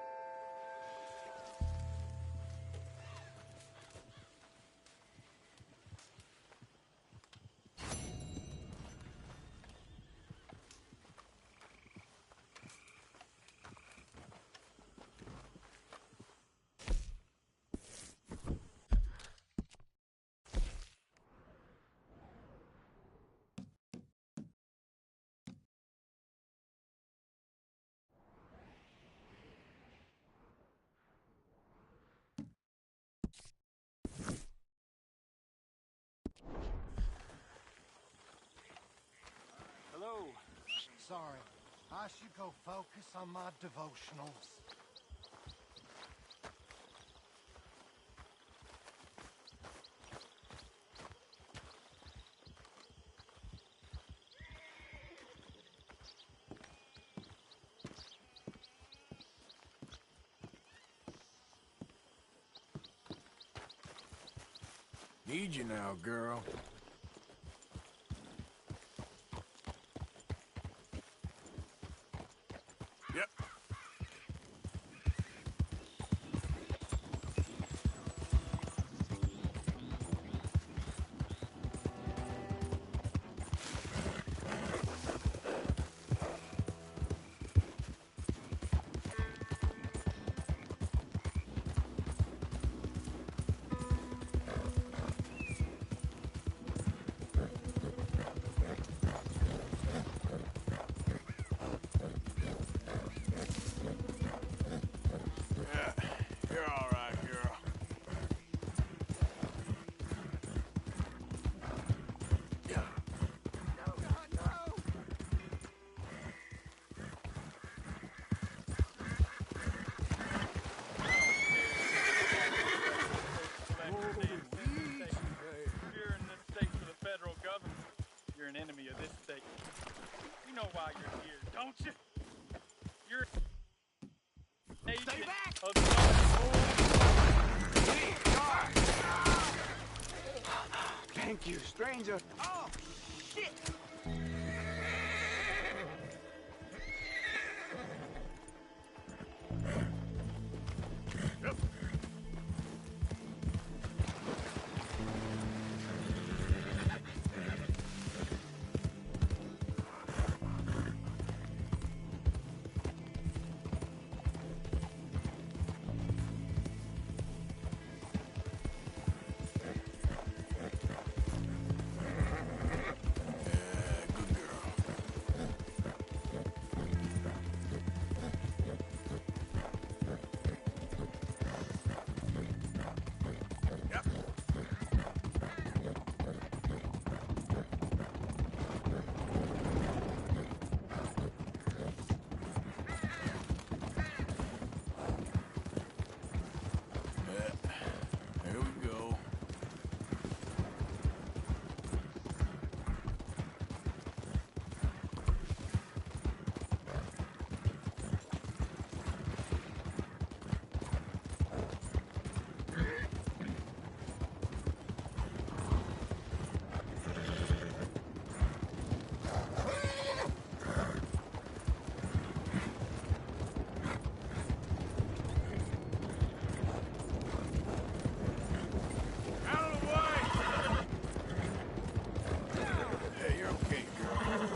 Hello. Sorry. I should go focus on my devotionals. Need you now, girl. Yep. You're all right, girl. Yeah. No, God, no! You're in this state for the federal government. You're an enemy of this state. You know why you're here, don't you? You're an agent of Thank you, stranger. Oh, shit! Yep. There we go. Out of the way! Hey, you're okay, girl.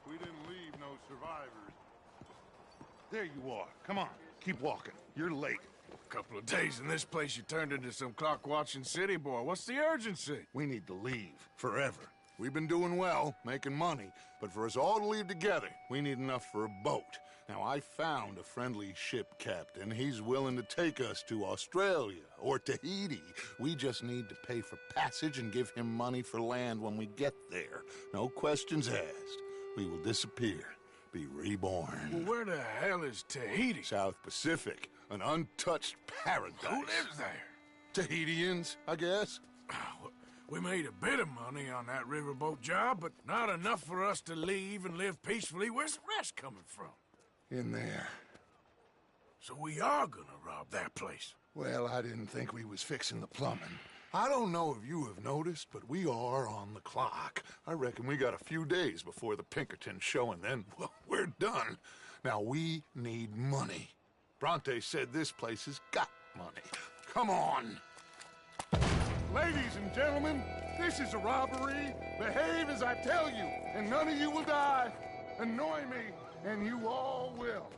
We didn't leave no survivors. There you are. Come on, keep walking. You're late. couple of days in this place, you turned into some clock-watching city boy. What's the urgency? We need to leave. Forever. We've been doing well, making money, but for us all to leave together, we need enough for a boat. Now, I found a friendly ship captain. He's willing to take us to Australia or Tahiti. We just need to pay for passage and give him money for land when we get there. No questions asked. We will disappear, be reborn. Well, where the hell is Tahiti? South Pacific, an untouched paradise. Who lives there? Tahitians, I guess. We made a bit of money on that riverboat job, but not enough for us to leave and live peacefully. Where's the rest coming from? In there. So we are gonna rob that place? Well, I didn't think we was fixing the plumbing. I don't know if you have noticed, but we are on the clock. I reckon we got a few days before the Pinkerton show, and then, well, we're done. Now, we need money. Bronte said this place has got money. Come on. Ladies and gentlemen, this is a robbery. Behave as I tell you, and none of you will die. Annoy me, and you all will.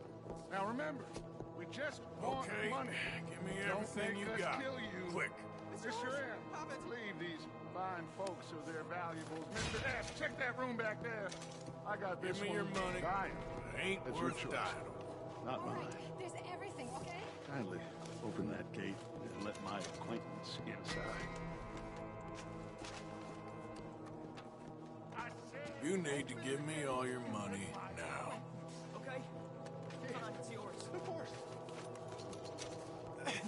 Now remember, we just want money. Give me everything you got. Kill you. Quick. Mr. M, leave these fine folks or their valuables. Mr. S, check that room back there. I got this. Give me your money. Dying. Ain't That's worth your choice. dying. Not mine. There's everything, okay? Kindly open that gate and let my acquaintance inside. You need to give me all your money now. Okay. Fine, it's yours. Of course.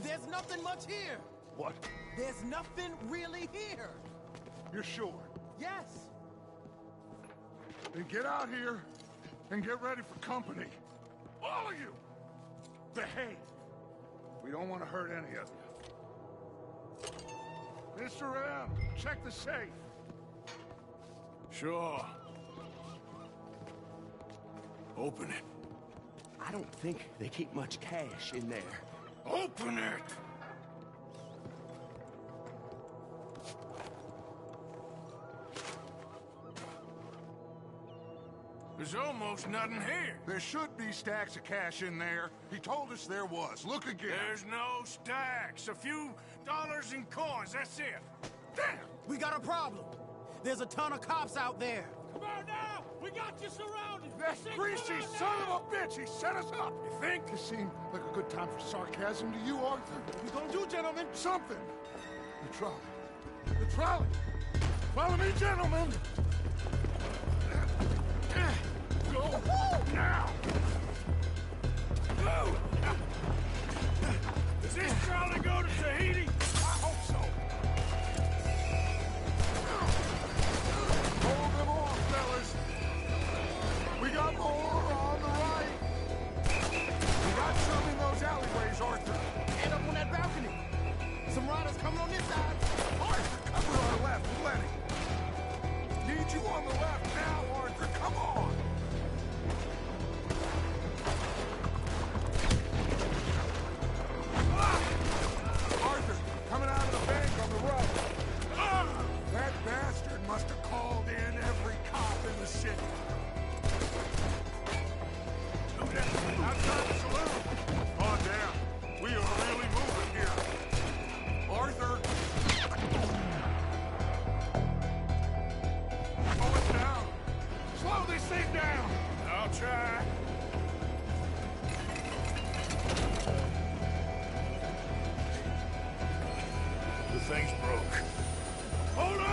There's nothing much here. What? There's nothing really here. You're sure? Yes. Then get out here and get ready for company. All of you! Behave. We don't want to hurt any of you. Mr. M, check the safe. Sure. Open it. I don't think they keep much cash in there. Open it! There's almost nothing here. There should be stacks of cash in there. He told us there was. Look again. There's no stacks. A few dollars in coins, that's it. Damn! We got a problem. There's a ton of cops out there. Come on now! We got you surrounded! That greasy son of a bitch! He set us up! You think? This seemed like a good time for sarcasm to you, Arthur? What we gonna do, gentlemen? Something! The trolley. The trolley! Follow me, gentlemen! Go! Now! Go! Does this trolley go to Tahiti? I hope so. Hold them off, fellas. We got more on the right. We got some in those alleyways, Arthur. And up on that balcony. Some riders coming on this side. Arthur, cover our left. Plenty. Need you on the left now, Arthur. Come on. Arthur, coming out of the bank on the right. That bastard must have called in every cop in the city. Outside the saloon. On down. We are really moving here. Arthur. Slow it down. Slow this thing down. I'll try. The thing's broke. Hold on!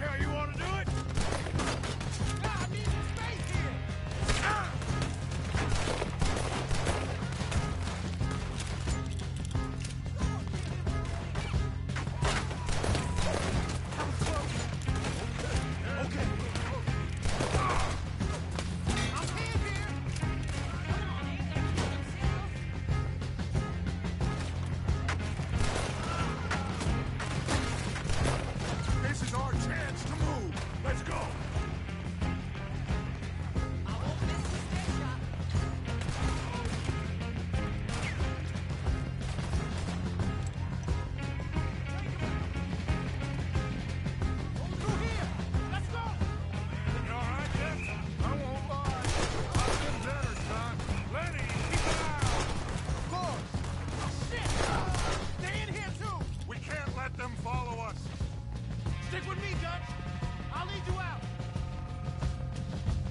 how you want to do it? I need some space here! This is our chance to move. Let's go. Stick with me, Dutch. I'll lead you out.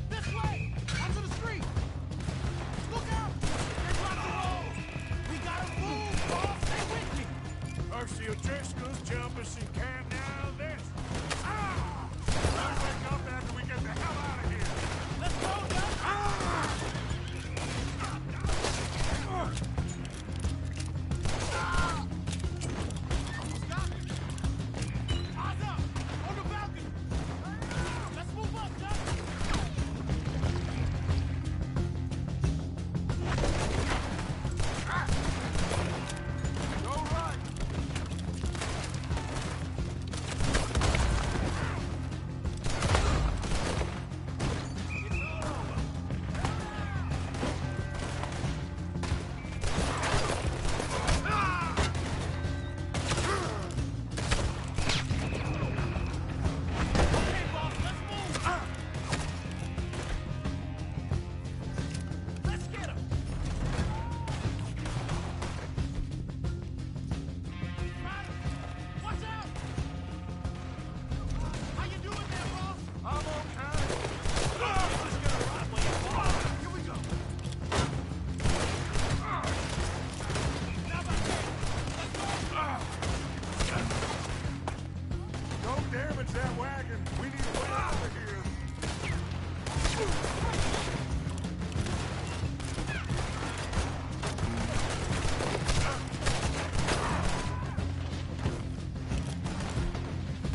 This way! Onto the street! Look out! There's lots of roads! We gotta move, Paul! Stay with me! Percy O'Driscoll's jump us in camp now this. Let's wake up after we get the hell out of here. Let's go, Dutch! Eyes up! On the balcony! Let's move up, Dutch! Go right. Let's get him! Ryder, watch out! How you doing there, boss? I'm okay. Let's get a right way. Here we go. Now back there. Let's go. Don't damage that wagon. We need to get out of here.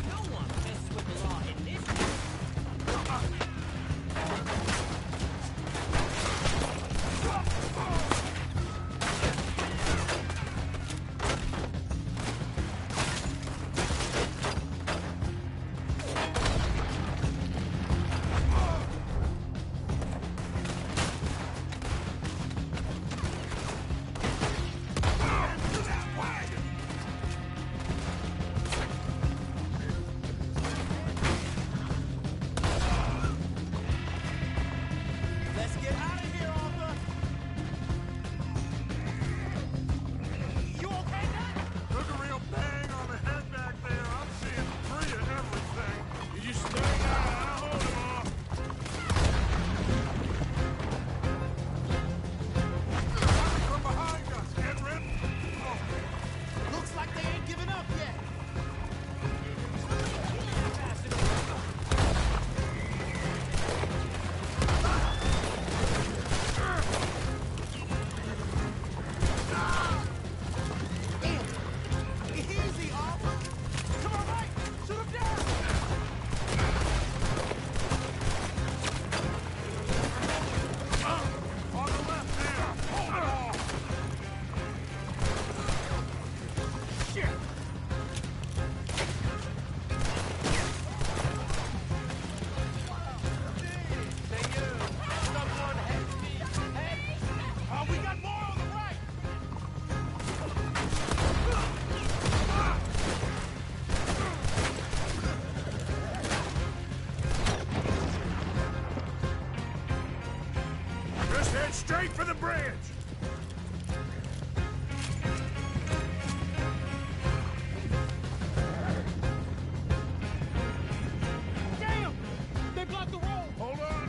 No one messes with the law in this. Let's get out of here, Arthur! You okay, Dad? Took a real bang on the head back there. I'm seeing three of everything. You just stay down. I'll hold him off. From behind us, Edred. Looks like they ain't giving up yet. Easy, Arthur. Come on, right. Shoot him down. On the left there. Hold it off. Shit. We got more on the right. Just head straight for the bridge. Damn! They blocked the road. Hold on.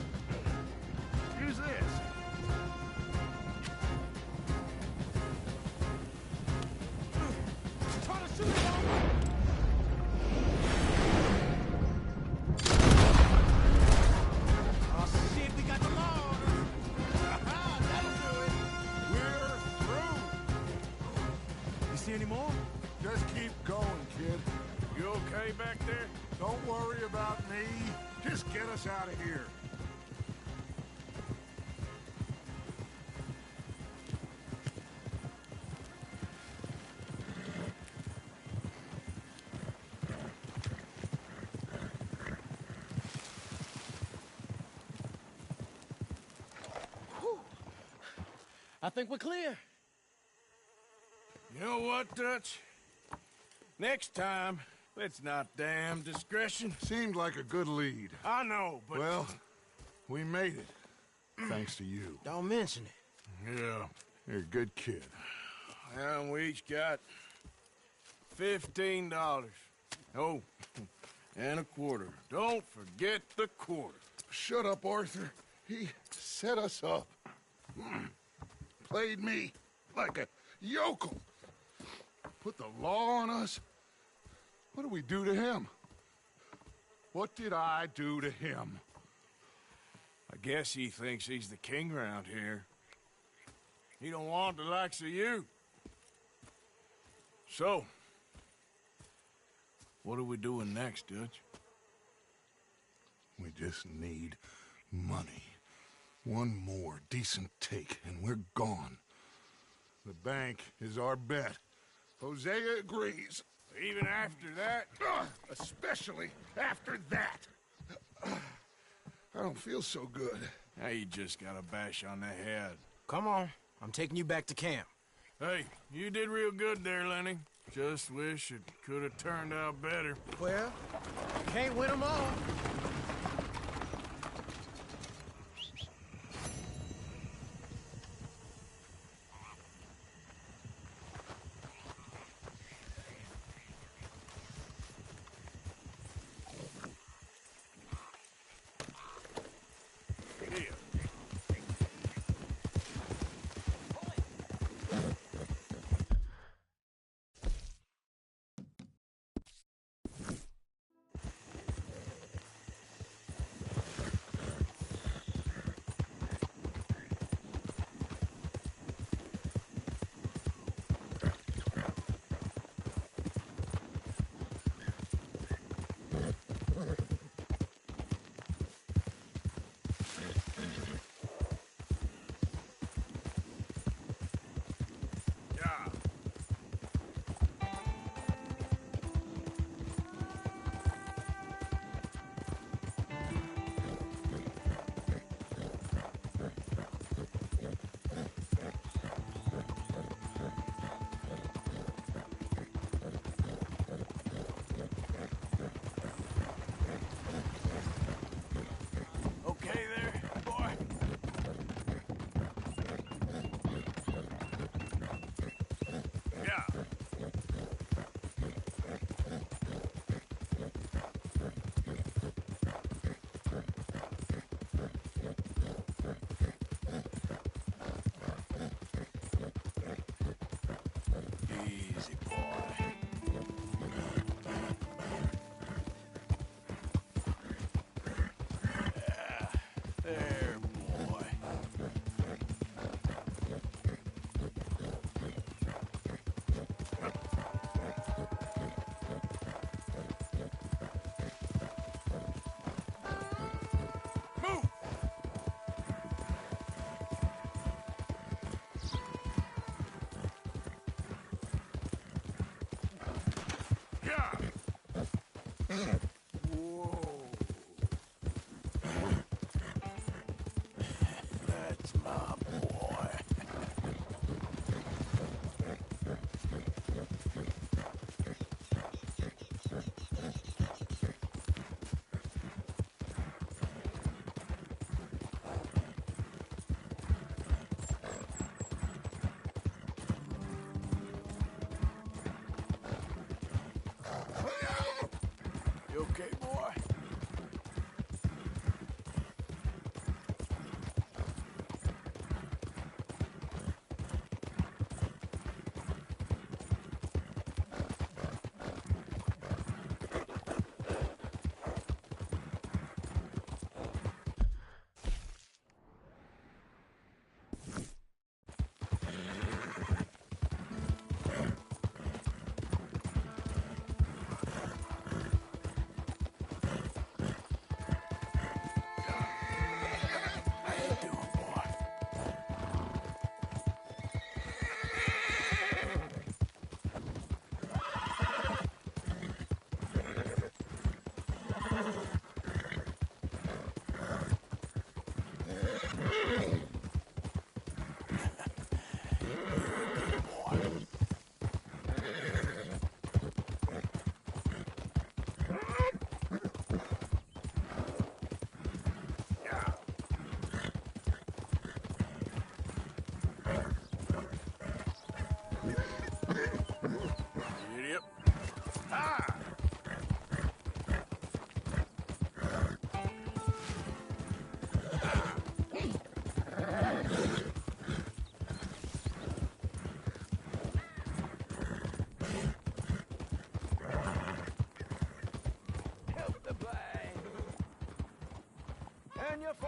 Use this. Trying to shoot it, Arthur. anybody back there? Don't worry about me. Just get us out of here. I think we're clear. You know what, Dutch? Next time, let's not damn discretion. Seemed like a good lead. I know, but... Well, we made it. Thanks to you. Don't mention it. Yeah, you're a good kid. And we each got $15. Oh, and a quarter. Don't forget the quarter. Shut up, Arthur. He set us up. Played me like a yokel. Put the law on us. What did we do to him? What did I do to him? I guess he thinks he's the king around here. He don't want the likes of you. So, what are we doing next, Dutch? We just need money. One more decent take, and we're gone. The bank is our bet. Hosea agrees. Even after that? Especially after that. I don't feel so good. Now you just got a bash on the head. Come on. I'm taking you back to camp. Hey, you did real good there, Lenny. Just wish it could have turned out better. Well, can't win them all. There, boy. Move!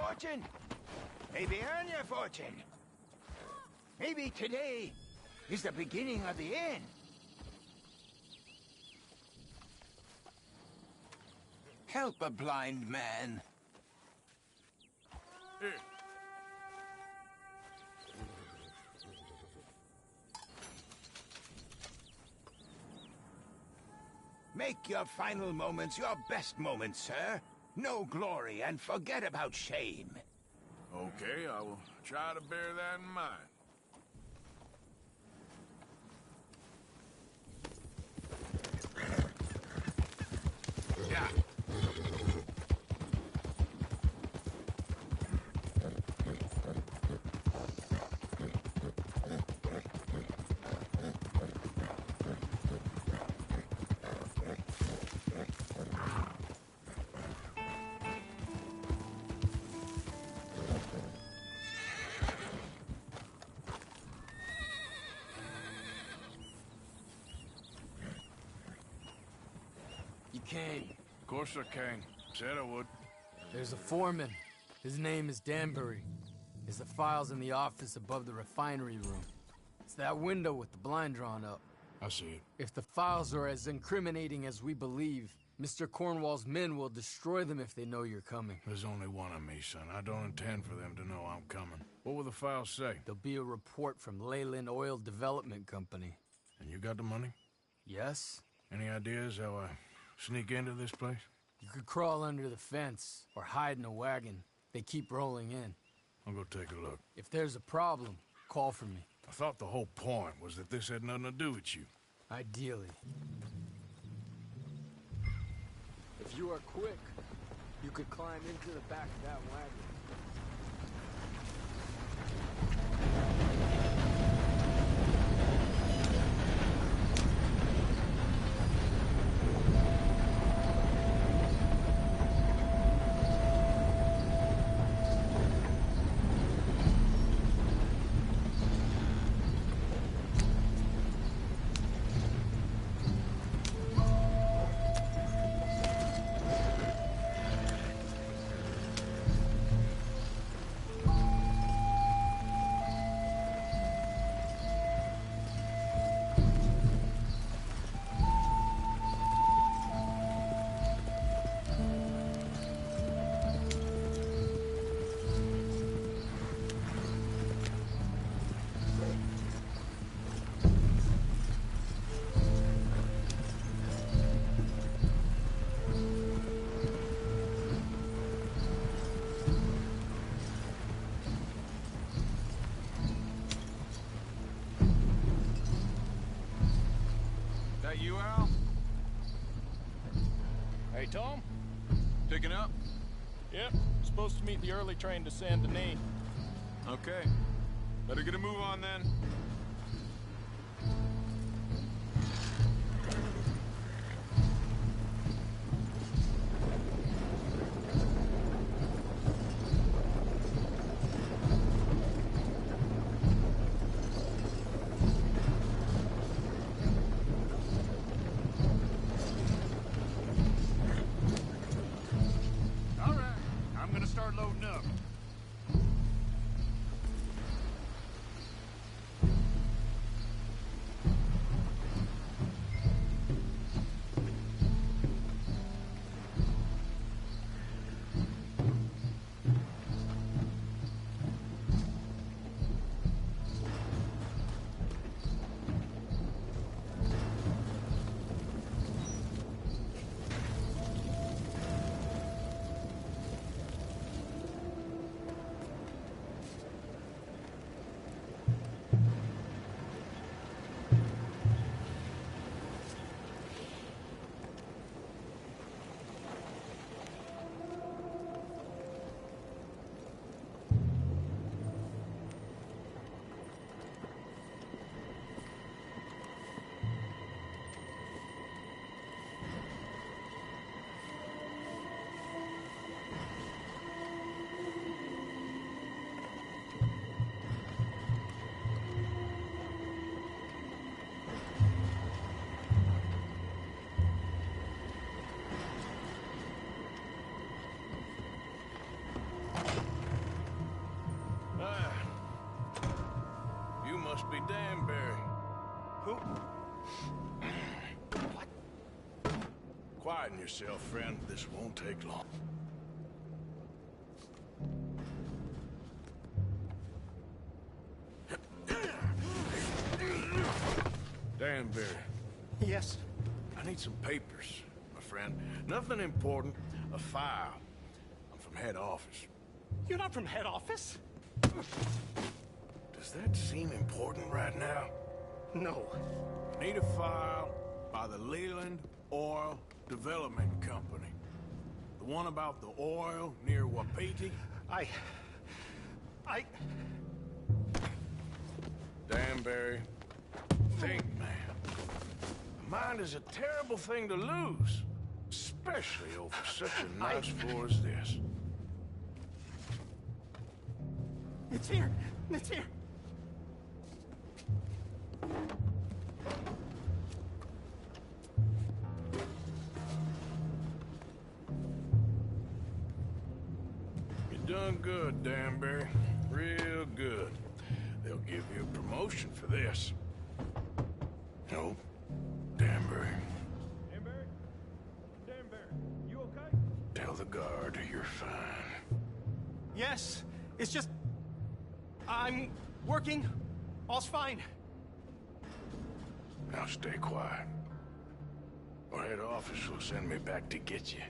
fortune. Maybe earn your fortune. Maybe today is the beginning of the end. Help a blind man. Here. Make your final moments your best moments, sir. No glory and forget about shame. Okay, I will try to bear that in mind. Yeah. You can. Of course I can. Said I would. There's a foreman. His name is Danbury. There's the files in the office above the refinery room. It's that window with the blind drawn up. I see it. If the files are as incriminating as we believe, Mr. Cornwall's men will destroy them if they know you're coming. There's only one of me, son. I don't intend for them to know I'm coming. What will the files say? There'll be a report from Leyland Oil Development Company. And you got the money? Yes? Any ideas how I sneak into this place? You could crawl under the fence or hide in a wagon. They keep rolling in. I'll go take a look. If there's a problem, call for me. I thought the whole point was that this had nothing to do with you. Ideally. If you are quick, you could climb into the back of that wagon. You, Al? Hey, Tom? Picking up? Yep. Supposed to meet the early train to Saint Denis. Okay. Better get a move on then. Must be Danbury. Who? Quieten yourself, friend. This won't take long. Danbury. Yes? I need some papers, my friend. Nothing important. A file. I'm from head office. You're not from head office? Does that seem important right now? No. Need a file by the Leland Oil Development Company. The one about the oil near Wapiti? Danbury, think, man. A mind is a terrible thing to lose. Especially over such a nice floor as this. It's here. It's here. You done good, Danbury. Real good. They'll give you a promotion for this. No, Danbury. Danbury? Danbury, you okay? Tell the guard you're fine. Yes. It's just... I'm working. All's fine. Now stay quiet. Or head office will send me back to get you.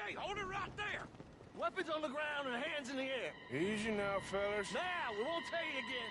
Hey, hold it right there! Weapons on the ground and hands in the air. Easy now, fellas. Now, we won't tell you again.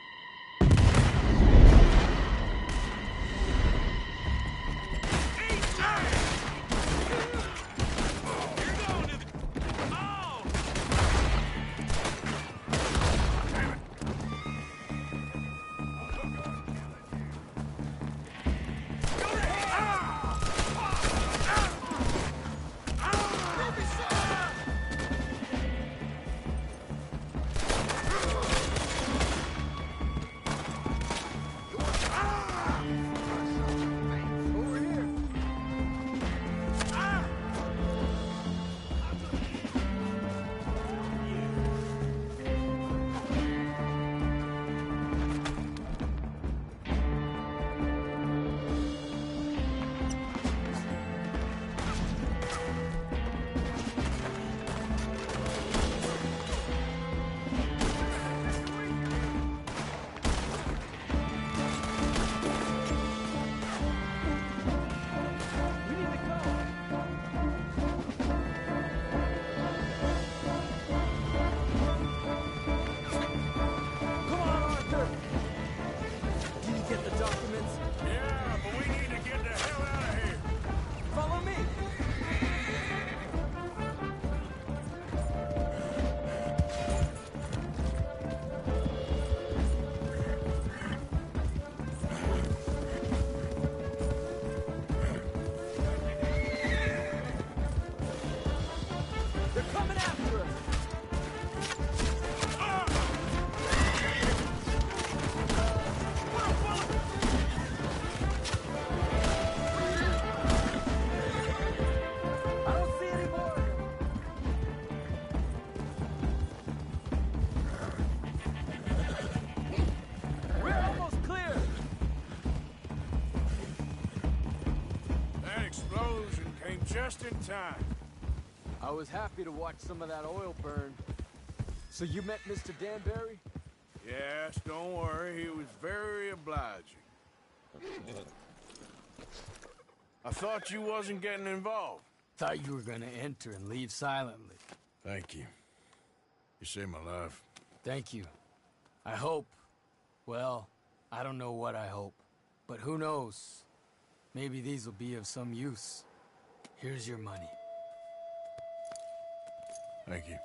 Just in time. I was happy to watch some of that oil burn. So you met Mr. Danbury? Yes, don't worry. He was very obliging. I thought you wasn't getting involved. Thought you were gonna enter and leave silently. Thank you. You saved my life. Thank you. I hope. Well, I don't know what I hope. But who knows? Maybe these will be of some use. Here's your money. Thank you.